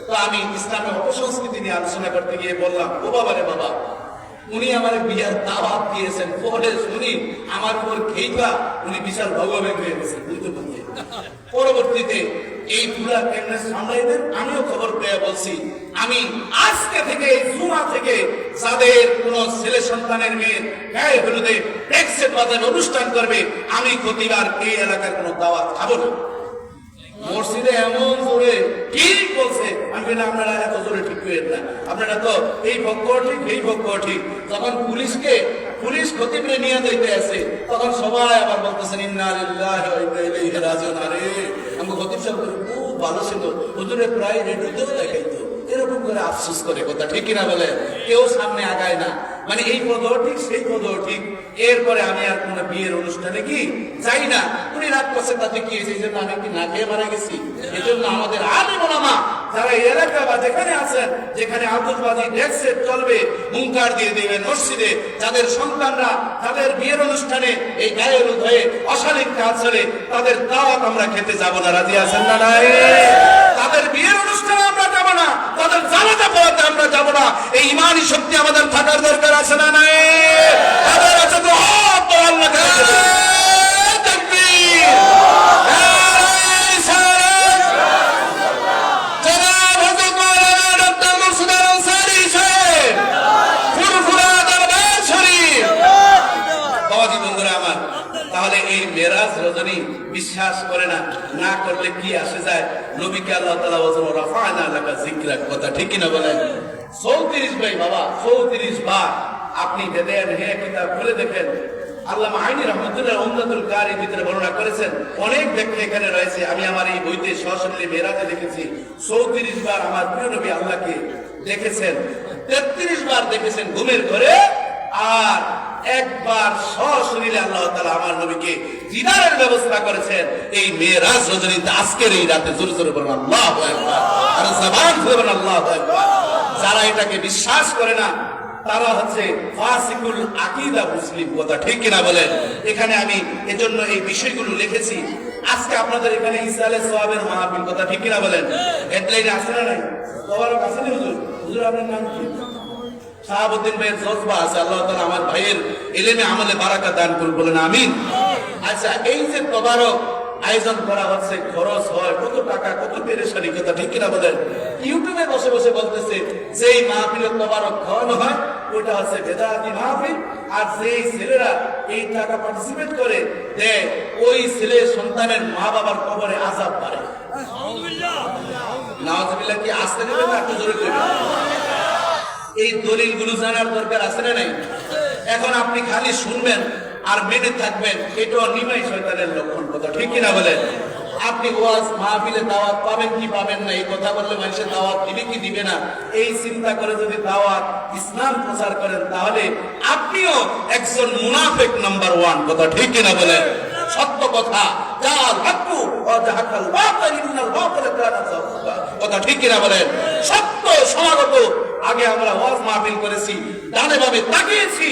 তো আমি ইসলামের অপসংস্কৃতি নিয়ে আলোচনা করতে গিয়ে বললাম, ও বাবা রে বাবা, উনি আমার বিয়ার দাওয়াত দিয়েছেন, পরে শুনি আমার উপর খেইবা উনি বিশাল ভগবান হয়ে গেছেন, বুঝতে পারছি। পরবর্তীতে এই পুরা কেমনে সামলাইবেন আমিও খবর পেয়ে বলছি, আমি আজকে থেকে জুমা থেকে যাদের কোন ছেলে সন্তানের মেয়ের গায়ে হলুদে ট্যাক্সের বাজারে অনুষ্ঠান করবে, আমি প্রতিবার এই এলাকার কোন দাওয়াত খাবো না। মসজিদে এমন জোরে ঠিক বলছে, আমি বলি আপনারা এত জোরে ঠিক করেন না, আপনারা তো এই পক্ষ ঠিক এই পক্ষ ঠিক। যখন পুলিশ খতিবরে নিয়ে যাইতে আছে, তখন সবাই আবার বলতেছেন ইন্না লিল্লাহি ওয়া ইন্না ইলাইহি রাজিউন। আরে আমি খতিব সাহেব খুব ভালো ছিল, হুজুরে প্রায় রেডিওতেও দেখাইতো, এরকম করে আফসোস করে, কথা ঠিক কিনা বলে? কেউ সামনে আগায় না, মানে এই পদও ঠিক সেই পদও ঠিক। এরপরে আমি আর কোন বিয়ের অনুষ্ঠানে কি যাই না। উনি রাত করছে, তাতে কি হয়েছে? এই জন্য আমি কি না খেয়ে মারা গেছি? এই জন্য আমাদের আলেম ওলামা যারা এই এলাকা বা যেখানে আছেন, যেখানে আতশবাজি ট্যাক্সের চলবে, হুঙ্কার দিয়ে দেবেন মসজিদে। যাদের সন্তানরা তাদের বিয়ের অনুষ্ঠানে এই গায়ে হলুদ হয়ে অশালীন কাজ চলে, তাদের দাওয়াত আমরা খেতে যাব না, রাজি আছেন না নাই? তাদের বিয়ের অনুষ্ঠানে আমরা যাব না, তাদের জানাজা পড়াতে আমরা যাব না। এই ইমানি শক্তি আমাদের থাকার দরকার আছে না নাই? তাদের আছে তো আল্লাহ বিশ্বাস করে না, না করলে কি আসে যায়? নবীকে আল্লাহ তাআলা বলেন রাফা'না লাকা যিকরাক, কথা ঠিক না বলেন? 34 ভাই বাবা, 34 বার আপনি দেখেন, হ্যাঁ কিতাব খুলে দেখেন। আল্লামা আইনি রহমাতুল্লাহ উমদাতুল কারীর ভিতরে বর্ণনা করেছেন, অনেক ব্যাখ্যা এখানে রয়েছে। আমি আমার এই বইতে সরাসরি মেরাজে দেখেছি 34 বার আমার প্রিয় নবী আল্লাহকে দেখেছেন, 33 বার দেখেছেন ঘুমের ঘরে, আর একবার সশরীরে আল্লাহ তাআলা আমার নবীকে দিদারের ব্যবস্থা করেছেন এই মেরাজ রজনীতে, আজকের এই রাতে। জোরে জোরে বলুন আল্লাহু আকবার, আর জবান খুলে বলুন আল্লাহু আকবার। যারা এটাকে বিশ্বাস করে না, তারা হচ্ছে ফাসিকুল আকীদা মুসলিম। কথা ঠিক কিনা বলেন? এখানে আমি এজন্য এই বিষয়গুলো লিখেছি। আজকে আপনাদের এখানে ইসরায়েলের সওয়াবের মাহফিল। কথা ঠিক কিনা বলেন? হেডলাইনে আছে না নাই? তবারক আছে না হুজুর? হুজুর আপনার নাম কি? শাহাবুদ্দিন ভাইয়ের জজবা আছে। আল্লাহ তাআলা আমার ভাইয়ের ইলমে আমলে বারাকা দান করুন, বলেন আমিন। আচ্ছা, এই যে তবারক আয়োজন করা হচ্ছে, খরচ হয় কত টাকা, কত পেরেশানি। কথা ঠিক কিনা বলেন? ইউটিউবে বসে বসে বলতেছে যেই মাহফিলের তবারক খাওয়ানো হয় ওটা হচ্ছে বেদাতি মাহফিল, আর যেই ছেলেরা এই টাকা পার্টিসিপেট করে দেয় ওই ছেলের সন্তানের মা বাবার কবরে আযাব পারে। নাউযুবিল্লাহ। কি আসতে দেবেন না একটু জোরে দেবেন? এই দলিলগুলো জানার দরকার আছে না নাই? এখন আপনি খালি শুনবেন আর মেনে থাকবেন, এটাও নিমাই শয়তানের লক্ষণ। কথা ঠিক কিনা বলেন? আপনি ওয়াজ মাহফিলে দাওয়াত পাবেন কি পাবেন না এই কথা বললে মানুষের দাওয়াত দিবে কি দিবে না এই চিন্তা করে যদি দাওয়াত ইসলাম প্রচার করেন তাহলে আপনিও একজন মুনাফিক নাম্বার 1। কথা ঠিক কিনা বলেন? সত্য কথা, জাল হাক্কু ওয়া জাহাকাল বাতিল ইন্নাল বাতিলা কানা যাহুকা। কথা ঠিক কিনা বলেন? সত্য সমাগত। আগে আমরা ওয়াজ মাহফিল করেছি, ডানে বামে তাকিয়েছি,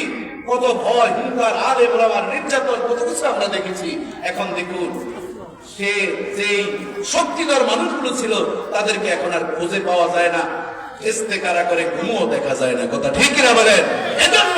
কত ভয়, হিংসার, আলেম ওলামার নির্যাতন, কত কিছু আমরা দেখেছি। এখন দেখুন সে যেই শক্তিধর মানুষগুলো ছিল তাদেরকে এখন আর খুঁজে পাওয়া যায় না, ইস্তেকারা করে ঘুমও দেখা যায় না। কথা ঠিক কিনা বলেন? এজন্য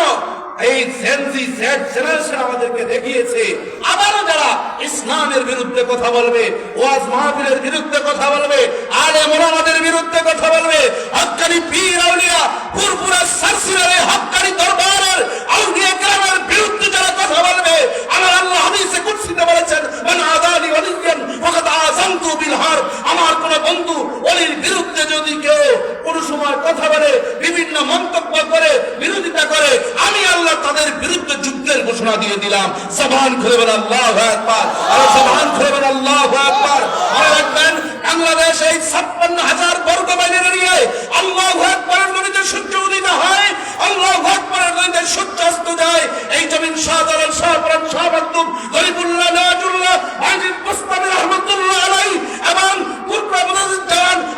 এই জেনজি জেড জেনারেশন আমাদেরকে দেখিয়েছে আবারও যারা ইসলামের বিরুদ্ধে কথা বলবে, ওয়াজ মাহফিলের বিরুদ্ধে কথা বলবে, আলেম ওলামাদের বিরুদ্ধে কথা বলবে, হক্কানি পীর আউলিয়া পুরপুরা সারসিরারে হক্কানি দরবারের আউলিয়া কেরামের বিরুদ্ধে যারা কথা বলবে, আমার আল্লাহ হাদিসে কুদসিতে বলেছেন মান আদালি ওয়ালিয়ান ফাকাদ আযানতু বিল হারব। আমার কোন বন্ধু ওলির বিরুদ্ধে যদি কেউ কোন সময় কথা বলে, বিভিন্ন মন্তব্য করে, বিরোধিতা করে, আমি আল্লাহ তাদের বিরুদ্ধে যুদ্ধের ঘোষণা দিয়ে দিলাম। জবান খুলে বলেন আল্লাহু আকবার। আর জবান খুলে বলেন আল্লাহু আকবার। মনে রাখবেন বাংলাদেশ এই ৫৬,০০০ বর্গ মাইলের এরিয়ায় আল্লাহু আকবারের নবীতে সূর্য উদিত হয়, আল্লাহু আকবারের নবীতে সূর্যাস্ত যায়। এই জমিন শাহজালাল, শাহপরান, শাহ মাকতুম, গরিবুল্লাহ, নাজুল্লাহ, আজিদ মুস্তাফি রহমাতুল্লাহ আলাইহি এবং কুররা মুজাদ্দিদ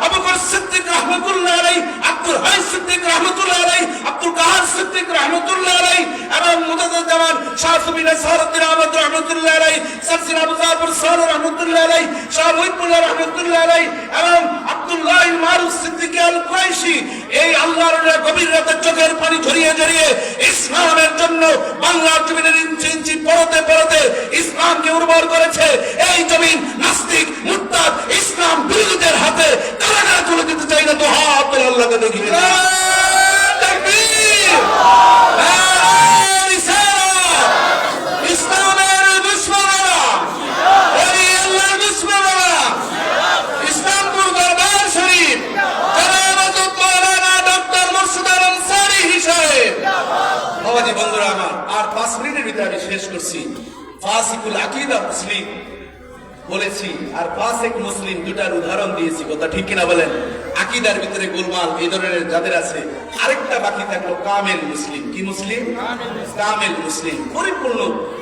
আবু বকর সিদ্দিক রহমাতুল্লাহ আলাইহি, আব্দুল হাই সিদ্দিক রহমাতুল্লাহ আলাইহি, আব্দুল কাহার সিদ্দিক রহমাতুল্লাহ আলাইহি এবং মুজাদ্দিদ জামান শাহ সুবিন সারউদ্দিন আহমদ রহমাতুল্লাহ আলাইহি, সারসিন আবু জাফর সালেহ রহমাতুল্লাহ আলাইহি, শাহ মুহিবুল্লাহ রহমাতুল্লাহ আলাইহি এবং আব্দুল্লাহ মারুফ সিদ্দিক আল কুরাইশি এই আল্লাহর গভীর রাতে চোখের পানি ঝরিয়ে ঝরিয়ে ইসলামের জন্য বাংলার জমিনের ইঞ্চি ইঞ্চি পরতে পরতে ইসলামকে উর্বর করেছে। এই জমিন নাস্তিক, মুরতাদ, ইসলাম বিরোধীদের হাতে কারাগারে তুলে দিতে চাই না। তো হাত তুলে আল্লাহকে দেখিয়ে তাকবীর, নারে রিসালাত, ইসলামের দুশমনেরা, ওলি আল্লাহর দুশমনেরা, ইসলামপুর দরবার শরীফ জনাব মাওলানা ডক্টর মুর্শিদ আনসারী সাহেব। বাবাজি বন্ধুরা আমার, আর 5 মিনিটের ভিতরে আমি শেষ করছি। ফাসিকুল আকীদা মুসলিম বলেছি আর ফাসিক মুসলিম দুটার উদাহরণ দিয়েছি। কথা ঠিক কিনা বলেন? আকীদার ভিতরে গোলমাল এই ধরনের যাদের আছে। আরেকটা বাকি থাকলো কামেল মুসলিম। কি মুসলিম? কামেল মুসলিম, পরিপূর্ণ।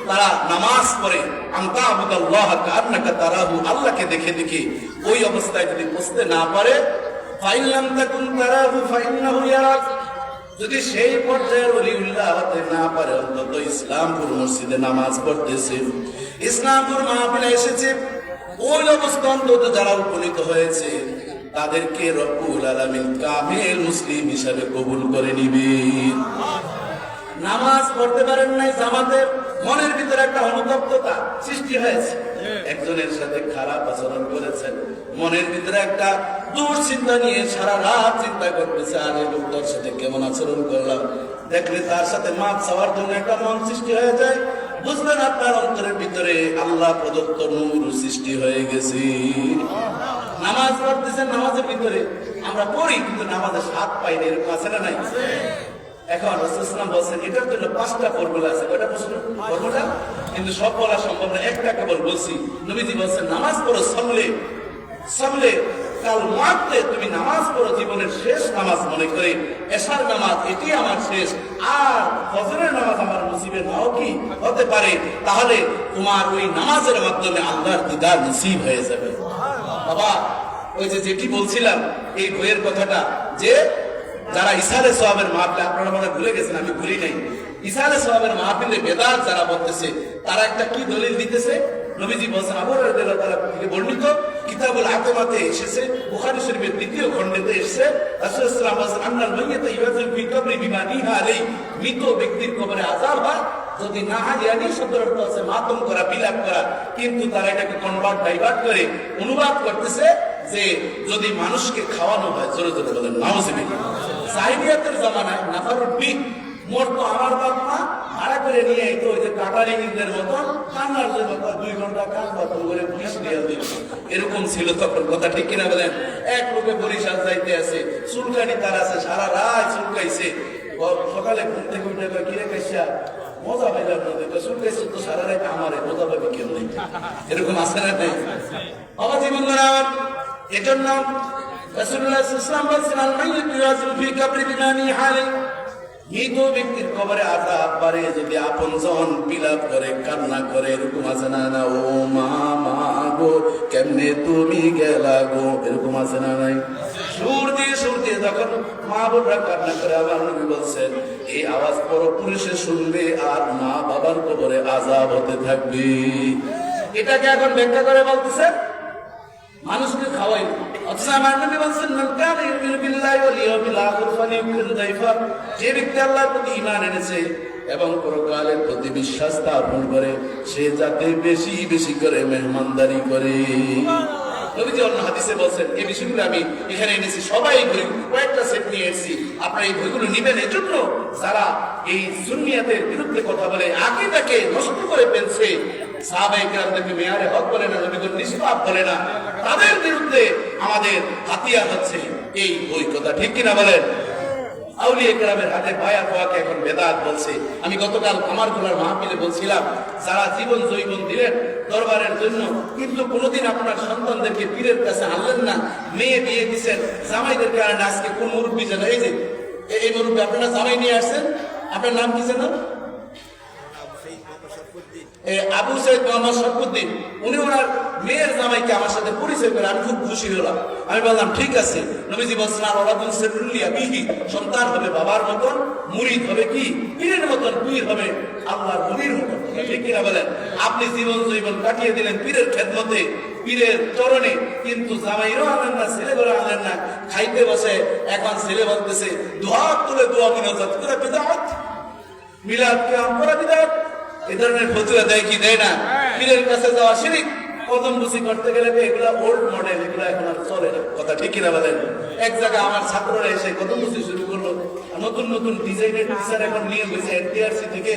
তারা নামাজ পড়ে, আনতা আবুদাল্লাহ কান্নাকা তারাহু, আল্লাহকে দেখে দেখে। ওই অবস্থায় যদি বুঝতে না পারে, ফাইন লাম তাকুন তারাহু ফাইন্নাহু ইয়ারাক, যদি সেই পর্যায়ের ওলিউল্লাহ হতে না পারে, অন্তত ইসলামপুর মসজিদে নামাজ পড়তেছে, ইসলামপুর মাহফিলে এসেছে, ওই অবস্থা অন্তত যারা উপনীত হয়েছে তাদেরকে রব্বুল আলামিন কামেল মুসলিম হিসাবে কবুল করে নিবেন। নামাজ পড়তে পারেন নাই জামাতের, মনের ভিতরে একটা অনুতপ্ততা সৃষ্টি হয়েছে, একজনের সাথে খারাপ আচরণ করেছেন, মনের ভিতরে একটা দুশ্চিন্তা নিয়ে সারা রাত চিন্তা করতেছে, আর এই লোকটার সাথে কেমন আচরণ করলাম। দেখলে তার সাথে মাপ চাওয়ার জন্য একটা মন সৃষ্টি হয়ে যায়, বুঝলেন আপনার অন্তরের ভিতরে আল্লাহ প্রদত্ত নূর সৃষ্টি হয়ে গেছে। নামাজ পড়তেছেন, নামাজের ভিতরে আমরা পড়ি কিন্তু নামাজের স্বাদ পাই না, এরকম আছে না নাই? এখন রাসূলুল্লাহ বলেন এটার জন্য 5টা ফর্মুলা আছে। কয়টা ফর্মুলা? কিন্তু সব বলা সম্ভব না, একটা কেবল বলছি। নবীজি বলেন নামাজ পড়ো, সল্লে সল্লে কাল মারতে, তুমি নামাজ পড়ো জীবনের শেষ নামাজ মনে করে, এশার নামাজ এটি আমার শেষ, আর ফজরের নামাজ আমার নসিবে নাও কি হতে পারে, তাহলে তোমার ওই নামাজের মাধ্যমে আল্লাহর দিদার নসিব হয়ে যাবে। বাবা ওই যে যেটি বলছিলাম এই বইয়ের কথাটা, যে যারা ইসালে সওয়াবের মাহফিলে, আপনারা মনে হয় ভুলে গেছেন, আমি ভুলি নাই, ইসালে সওয়াবের মাহফিলে বেদাত যারা বলতেছে তারা একটা কি দলিল দিতেছে? নবীজি বলেন, আবু হুরায়রা রাদিয়াল্লাহু তাআলা থেকে বর্ণিত কিতাবুল আতমাতে এসেছে, বুখারী শরীফের দ্বিতীয় খণ্ডেতে এসেছে, রাসূলুল্লাহ সাল্লাল্লাহু আলাইহি ওয়াসাল্লাম আন্নাল মাইয়াতা ইউযাযু ফি কবরি বিমা নিহা আলাইহি, মৃত ব্যক্তির কবরে আযাব হয় যদি না হয়, ইয়ানি শব্দের অর্থ আছে মাতম করা, বিলাপ করা, কিন্তু তারা এটাকে কনভার্ট ডাইভার্ট করে অনুবাদ করতেছে যে যদি মানুষকে খাওয়ানো হয়, জোরে জোরে বলেন নাউযুবিল্লাহ। জাহিলিয়াতের জামানায় নাফারুল বিক মরতো আমার বাপ মা ভাড়া করে নিয়ে আইতো, ওই যে কাটারি ইংরেজদের মতন কান্নার জন্য 2 ঘন্টা কাজ বাতন করে পুলিশ নিয়ে দিত, এরকম ছিল তখন, কথা ঠিক কিনা বলেন? এক লোকে বরিশাল যাইতে আছে, চুলকানি তার আছে, সারা রাত চুলকাইছে, সকালে ঘুম থেকে উঠে কয়, কিরে কাইসা মজা পাইলাম না, চুলকাইছে তো সারা রাত, আমারে মজা পাবি কেমন? এরকম আছে না নাই? আমার জীবন আমার এজন্য রাসূলুল্লাহ সাল্লাল্লাহু আলাইহি ওয়াসাল্লাম বলেছেন, আল মাইয়িতু ইউযাযু ফি কবরি বিমা নিহা আলাইহি, মৃত ব্যক্তির কবরে আযাব বাড়ে যদি আপনজন বিলাপ করে, কান্না করে, এরকম আছে না? না, ও মা মা গো কেমনে তুমি গেলা গো, এরকম আছে না নাই? সুর দিয়ে যখন মা বোনরা কান্না করে, আবার নবী বলছেন এই আওয়াজ পরপুরুষে শুনবে আর মা বাবার কবরে আযাব হতে থাকবে। এটাকে এখন ব্যাখ্যা করে বলতেছে মানুষকে খাওয়াই, অথচ আমার নবী বলেন, মান কানা ইউমিনু বিল্লাহি ওয়াল ইয়াউমিল আখির ফালিয়ুকরিম যায়ফা, যে ব্যক্তি আল্লাহর প্রতি ঈমান এনেছে এবং পরকালের প্রতি বিশ্বাস স্থাপন করে, সে যাতে বেশি বেশি করে মেহমানদারি করে। নবীজি অন্য হাদিসে বলেন, এই বিষয়গুলো আমি এখানে এনেছি, সবাই বই কয়েকটা সেট নিয়ে এসেছি, আপনারা এই বইগুলো নেবেন। এজন্য যারা এই সুন্নিয়াতের বিরুদ্ধে কথা বলে, আকীদাকে নষ্ট করে ফেলছে, সাহাবায়ে কেরামদেরকে মেয়ারে হক বলে না, নবীগণ নিষ্পাপ বলে না, তাদের বিরুদ্ধে আমাদের হাতিয়ার হচ্ছে এই বই, কথা ঠিক কিনা বলেন? আউলিয়া কেরামের হাতে বায়াত হওয়াকে এখন বেদাত বলছে। আমি গতকাল আমার গোলার মাহফিলে বলছিলাম, যারা জীবন জৈবন দিলেন দরবারের জন্য, কিন্তু কোনোদিন আপনার সন্তানদেরকে পীরের কাছে আনলেন না, মেয়ে বিয়ে দিচ্ছেন জামাইদের কারণে, আজকে কোন মুরব্বী যেন এই যে এই মুরব্বী আপনারা জামাই নিয়ে আসছেন, আপনার নাম কি যেন? আবু সাইদ মোহাম্মদ শরফুদ্দিন, উনি ওনার মেয়ের জামাইকে আমার সাথে পরিচয় করে, আমি খুব খুশি হলাম। আমি বললাম ঠিক আছে, নবীজি বলছেন আওলাদুন সিররুল্লিয়া বিহি, সন্তান হবে বাবার মতন, মুরিদ হবে কি পীরের মতন, পীর হবে আল্লাহর নবীর মতন, ঠিক কিনা বলেন? আপনি জীবন জৈবন কাটিয়ে দিলেন পীরের খেদমতে, পীরের চরণে, কিন্তু জামাইরও আনলেন না, ছেলেগুলো আনলেন না, খাইতে বসে এখন ছেলে বলতেছে দোয়া তুলে দোয়া মিনাজাত করে বিদআত, মিলাদ কিয়াম করা বিদআত, এই ধরনের ফতুয়া দেয় কি দেয় না? পীরের কাছে যাওয়া শিরক, কদম বুঝি করতে গেলে এগুলা ওল্ড মডেল, এগুলা এখন আর চলে না, কথা ঠিক কিনা বলেন? এক জায়গায় আমার ছাত্ররা এসে কদম বুঝি শুরু করলো, নতুন নতুন ডিজাইনের টিচার এখন নিয়ে গেছে এনটিআরসি থেকে,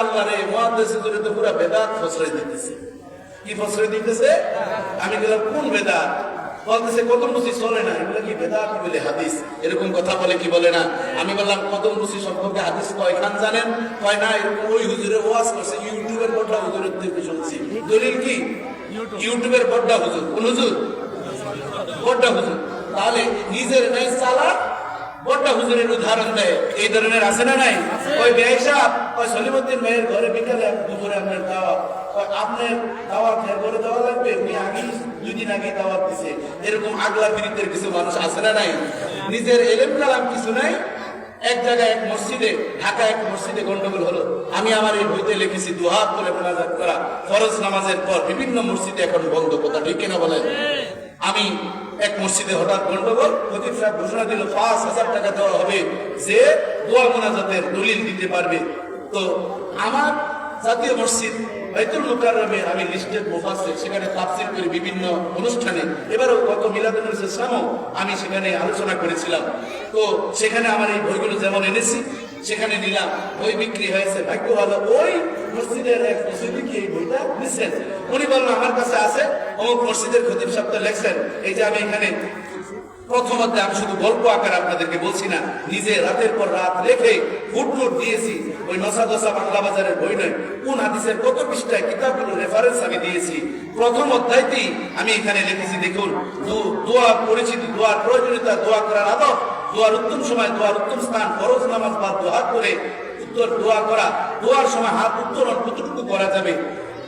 আল্লাহ রে মুহাদ্দিস হুজুরে তো পুরো বেদাত ফসরে দিতেছে। কি ফসরে দিতেছে? আমি বললাম কোন বেদাত? বলতেছে কদম বুঝি চলে না, এগুলো কি বেদাত বলে হাদিস, এরকম কথা বলে কি বলে না? আমি বললাম কদম বুঝি সম্পর্কে হাদিস কয়খান জানেন? কয় না, এরকম ওই হুজুরে ওয়াজ করছে, ইউটিউবের বড়টা হুজুরের থেকে শুনছি। দলিল কি? ইউটিউবের বড়টা হুজুর, কোন হুজুর? বড়টা হুজুর। তাহলে নিজের নাই চালা বড়টা হুজুরের উদাহরণ দেয়, এই ধরনের আছে না নাই? ওই বেয়াই সাহেব, ওই সলিমুদ্দিন ভাইয়ের ঘরে বিকালে দুপুরে আপনার দাওয়াত, আপনার দাওয়াত ঘরে দেওয়া লাগবে, উনি আগে 2 দিন আগে দাওয়াত দিছে, এরকম আগলা পীড়িতের কিছু মানুষ আছে না নাই? নিজের এলেম কালাম কিছু নাই। এক জায়গায় এক মসজিদে, ঢাকা এক মসজিদে গন্ডগোল হলো, আমি আমার এই বইতে লিখেছি দুহাত করে মোনাজাত করা ফরজ নামাজের পর বিভিন্ন মসজিদে এখন বন্ধ, কথা ঠিক কিনা বলেন? আমি এক মসজিদে হঠাৎ গন্ডগোল, খতিব সাহেব ঘোষণা দিল 5000 টাকা দেওয়া হবে যে দোয়া মোনাজাতের দলিল দিতে পারবে। তো আমার জাতীয় মসজিদ বাইতুল মুকাররমে আমি লিস্টেড মুফাসসির, সেখানে তাফসীর করি বিভিন্ন অনুষ্ঠানে, এবারও গত মিলাদুন নবী ইসলামও আমি সেখানে আলোচনা করেছিলাম। তো সেখানে আমার এই বইগুলো যেমন এনেছি সেখানে নিলাম, বই বিক্রি হয়েছে, ভাগ্য ভালো ওই মসজিদের এক মসজিদে কি এই বইটা নিছেন, উনি বললেন আমার কাছে আছে, অমুক মসজিদের খতিব সাহেব লেখছেন। এই যে আমি এখানে প্রথমত আমি শুধু গল্প আকার আপনাদেরকে বলছি না, নিজে রাতের পর রাত রেখে ফুটনোট দিয়েছি, ওই নসাদসা বাংলা বাজারের বই নয়, কোন হাদিসের কত পৃষ্ঠায় কিতাবগুলো রেফারেন্স আমি দিয়েছি। প্রথম অধ্যায়তেই আমি এখানে লিখেছি, দেখুন দোয়া পরিচিতি, দোয়ার প্রয়োজনীয়তা, দোয়া করার আদব, দোয়ার উত্তম সময়, দোয়ার উত্তম স্থান, ফরজ নামাজ বা দোয়া করে উত্তর দোয়া করা, দোয়ার সময় হাত উত্তোলন কতটুকু করা যাবে,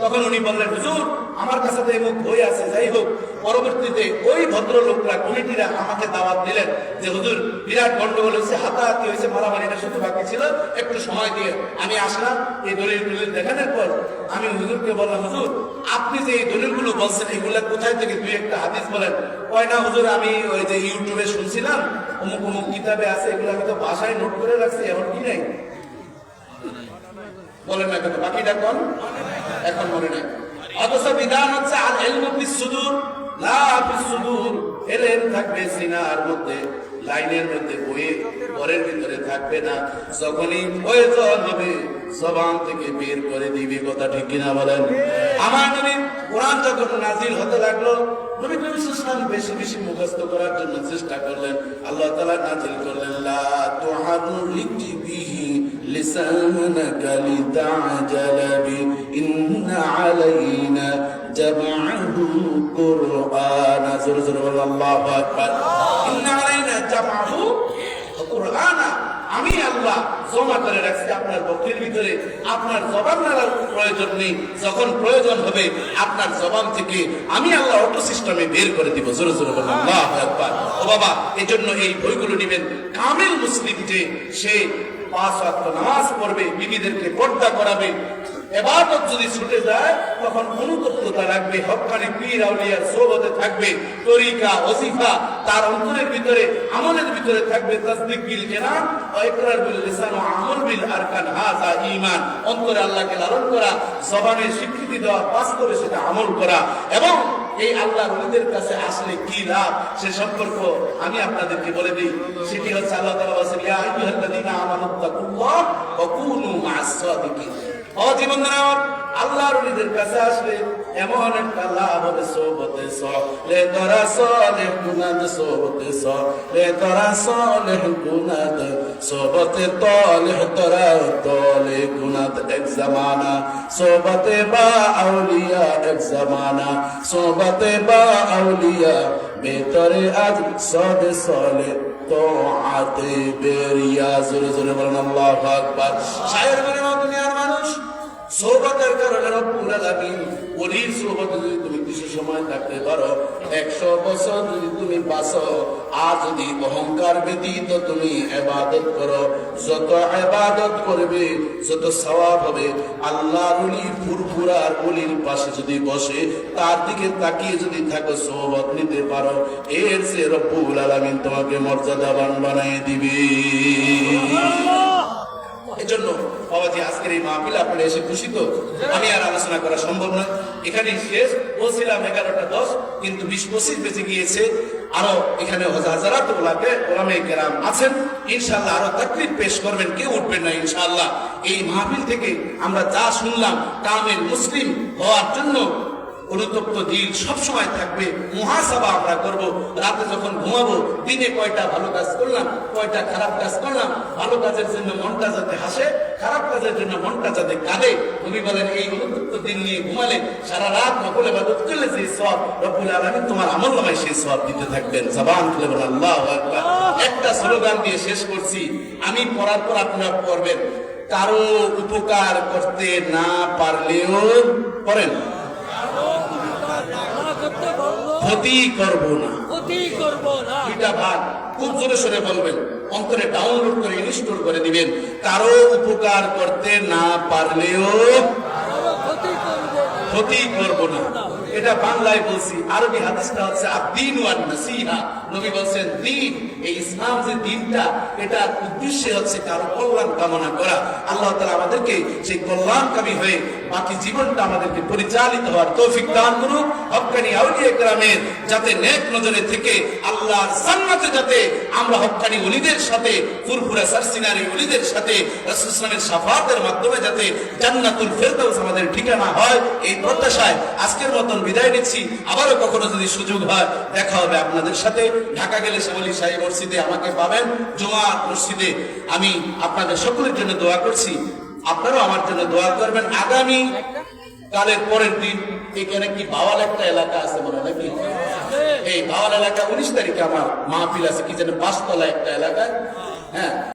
তখন উনি বললেন, হুজুর আমার কাছে তো এমন বই আছে। যাই হোক, পরবর্তীতে ওই ভদ্রলোকরা, কমিটিরা আমাকে দাওয়াত দিলেন যে হুজুর বিরাট গন্ডগোল হয়েছে, হাতাহাতি হয়েছে, মারামারিটা শুধু বাকি ছিল, একটু সময় দিয়ে আমি আসলাম। এই দলিল দেখানোর পর আমি হুজুরকে বললাম, হুজুর আপনি যে এই দলিলগুলো বলছেন এগুলা কোথায় থেকে, দুই একটা হাদিস বলেন। কয় না হুজুর, আমি ওই যে ইউটিউবে শুনছিলাম, অমুক অমুক কিতাবে আছে, এগুলো আমি তো বাসায় নোট করে রাখছি, এখন কি নাই বলেন না কেন, বাকিটা কোন এখন মনে নাই। অথচ বিধান হচ্ছে আল ইলমু ফিস সুদূর লা ফিস সুদূর, এলেম থাকবে সিনার মধ্যে, লাইনের মধ্যে, বইয়ে ঘরের ভিতরে থাকবে না। যখনই প্রয়োজন হবে জবান থেকে বের করে দিবে। কথা ঠিক কিনা বলেন? আমার নবী কোরআন যখন নাজিল হতে লাগলো, নবী করিম সাল্লাল্লাহু আলাইহি ওয়াসাল্লাম বেশি বেশি মুখস্থ করার জন্য চেষ্টা করলেন। আল্লাহ তাআলা নাজিল করলেন, লা তুহাররিক বিহি লিসানাকা লিতা'জালা বি ইন্না আলাইনা জামআহু কুরআনা। জোরে জোরে বলেন আল্লাহু আকবার। ইন্না আলাইনা জামআহু কুরআনা, আমি আল্লাহ জমা করে রাখছি আপনার বক্ষের ভিতরে। আপনার জবান নাড়ার প্রয়োজন নেই, যখন প্রয়োজন হবে আপনার জবান থেকে আমি আল্লাহ অটো সিস্টেমে বের করে দিব। জোরে জোরে বলেন আল্লাহু আকবার। ও বাবা, এজন্য এই বইগুলো নেবেন। কামিল মুসলিম যে সে 5 ওয়াক্ত নামাজ পড়বে, বিবিদেরকে পর্দা করাবে, এবাদত যদি ছুটে যায় তখন অনুতপ্ততা রাখবে, হক্কানি পীর আউলিয়ার সোহবতে থাকবে, তরিকা ওজিফা তার অন্তরের ভিতরে, আমলের ভিতরে থাকবে। তাসদিক বিল জানান ওয়া ইকরার বিল লিসান ওয়া আমল বিল আরকান, হাযা ঈমান। অন্তরে আল্লাহকে লালন করা, জবানে স্বীকৃতি দেওয়া, বাস্তবে সেটা আমল করা। এবং এই আল্লাহর ওলিদের কাছে আসলে কি লাভ সে সম্পর্ক আমি আপনাদেরকে বলে দিই। সেটি হচ্ছে আল্লাহ তাআলা বলেছেন, ইয়া আইয়ুহাল্লাযীনা আমানুত্তাকুল্লাহ ওয়া কুনু মা'আস সাদিকিন। আল্লাহর ওলিদের কাছে আসলে এমন একটা লাভ হবে, সোহবতে সলে তোরা সলেহ গুনাত, সোহবতে সলে তোরা সলেহ গুনাত, সোহবতে তলেহ তোরা তলে গুনাত। এক জামানা সোহবতে বা আউলিয়া, এক জামানা সোহবতে বা আউলিয়া, বেতরে আজ সদে সলে তো আতে বেরিয়া। জোরে জোরে বলেন আল্লাহু আকবার। শায়ের মানে দুনিয়ার মানুষ সোহবতের কারণে রব্বুল আলামিন, ওলির সোহবতে যদি তুমি কিছু সময় থাকতে পারো, 100 বছর যদি তুমি বাঁচো, আর যদি অহংকার ব্যতীত তুমি ইবাদত করো, যত ইবাদত করবে যত সওয়াব হবে। আল্লাহর ওলি ফুরফুরার ওলির পাশে যদি বসে, তার দিকে তাকিয়ে যদি থাকো, সোহবত নিতে পারো, এর চেয়ে রব্বুল আলামিন তোমাকে মর্যাদাবান বানিয়ে দিবে। এজন্য বাবাজি আজকের এই মাহফিল আপনারা এসে খুশি তো? আমি আর আলোচনা করা সম্ভব নয়, এখানেই শেষ। বলছিলাম 11টা 10, কিন্তু 20-25 বেজে গিয়েছে। আরো এখানে হাজারাত ওলামে কেরাম আছেন, ইনশাআল্লাহ আরো তাকরীর পেশ করবেন, কেউ উঠবেন না ইনশাআল্লাহ। এই মাহফিল থেকে আমরা যা শুনলাম, কামেল মুসলিম হওয়ার জন্য অনুতপ্ত দিল সবসময় থাকবে, মুহাসাবা আমরা করব। রাতে যখন ঘুমাবো, দিনে কয়টা ভালো কাজ করলাম, কয়টা খারাপ কাজ করলাম। ভালো কাজের জন্য মনটা যাতে হাসে, খারাপ কাজের জন্য মনটা যাতে কাঁদে। নবী বলেন, এই অনুতপ্ত দিল নিয়ে ঘুমালে, সারা রাত নফল ইবাদত করলে যে সওয়াব, রব্বুল আলামিন তোমার আমলনামায় সেই সওয়াব দিতে থাকবেন। জবান খুলে বলেন আল্লাহু আকবার। একটা স্লোগান দিয়ে শেষ করছি, আমি পড়ার পর আপনারা পড়বেন। কারো উপকার করতে না পারলেও পড়েন, ক্ষতি করব না, দুইটা ভাগ খুব জোরে সরে বলবেন, অন্তরে ডাউনলোড করে ইনস্টল করে দিবেন। কারো উপকার করতে না পারলেও ক্ষতি করব না, এটা বাংলায় বলছি। আরবি হাদিসটা হচ্ছে আদ-দীন ওয়ান নাসিহা। নবী বলেন, দ্বীন, এই ইসলাম যে দ্বীনটা, এটার উদ্দেশ্য হচ্ছে কারো কল্যাণ কামনা করা। আল্লাহ তাআলা আমাদেরকে সেই কল্যাণকামী হয়ে বাকি জীবনটা আমাদেরকে পরিচালিত হওয়ার তৌফিক দান করুন। হক্কানি আউলিয়া কেরামের যাতে নেক নজরে থেকে আল্লাহর জান্নাতে যাতে আমরা হক্কানি ওলিদের সাথে, ফুরফুরা সারসিনারি ওলিদের সাথে রাসূল সাল্লাল্লাহু আলাইহি ওয়াসাল্লামের শাফাআতের মাধ্যমে যাতে জান্নাতুল ফেরদাউস আমাদের ঠিকানা হয়, এই প্রত্যাশায় আজকের মতন বিদায় নিচ্ছি। আবারও কখনো যদি সুযোগ হয় দেখা হবে আপনাদের সাথে। ঢাকা গেলে শেবলী শাহী মসজিদে আমাকে পাবেন, জুমার মসজিদে। আমি আপনাদের সকলের জন্য দোয়া করছি, আপনারাও আমার জন্য দোয়া করবেন। আগামী কালের পরের দিন এখানে কি বাওয়াল একটা এলাকা আছে মনে নাকি, এই বাওয়াল এলাকা 19 তারিখে আমার মাহফিল আছে, কি যেন 5 তলা একটা এলাকায়। হ্যাঁ।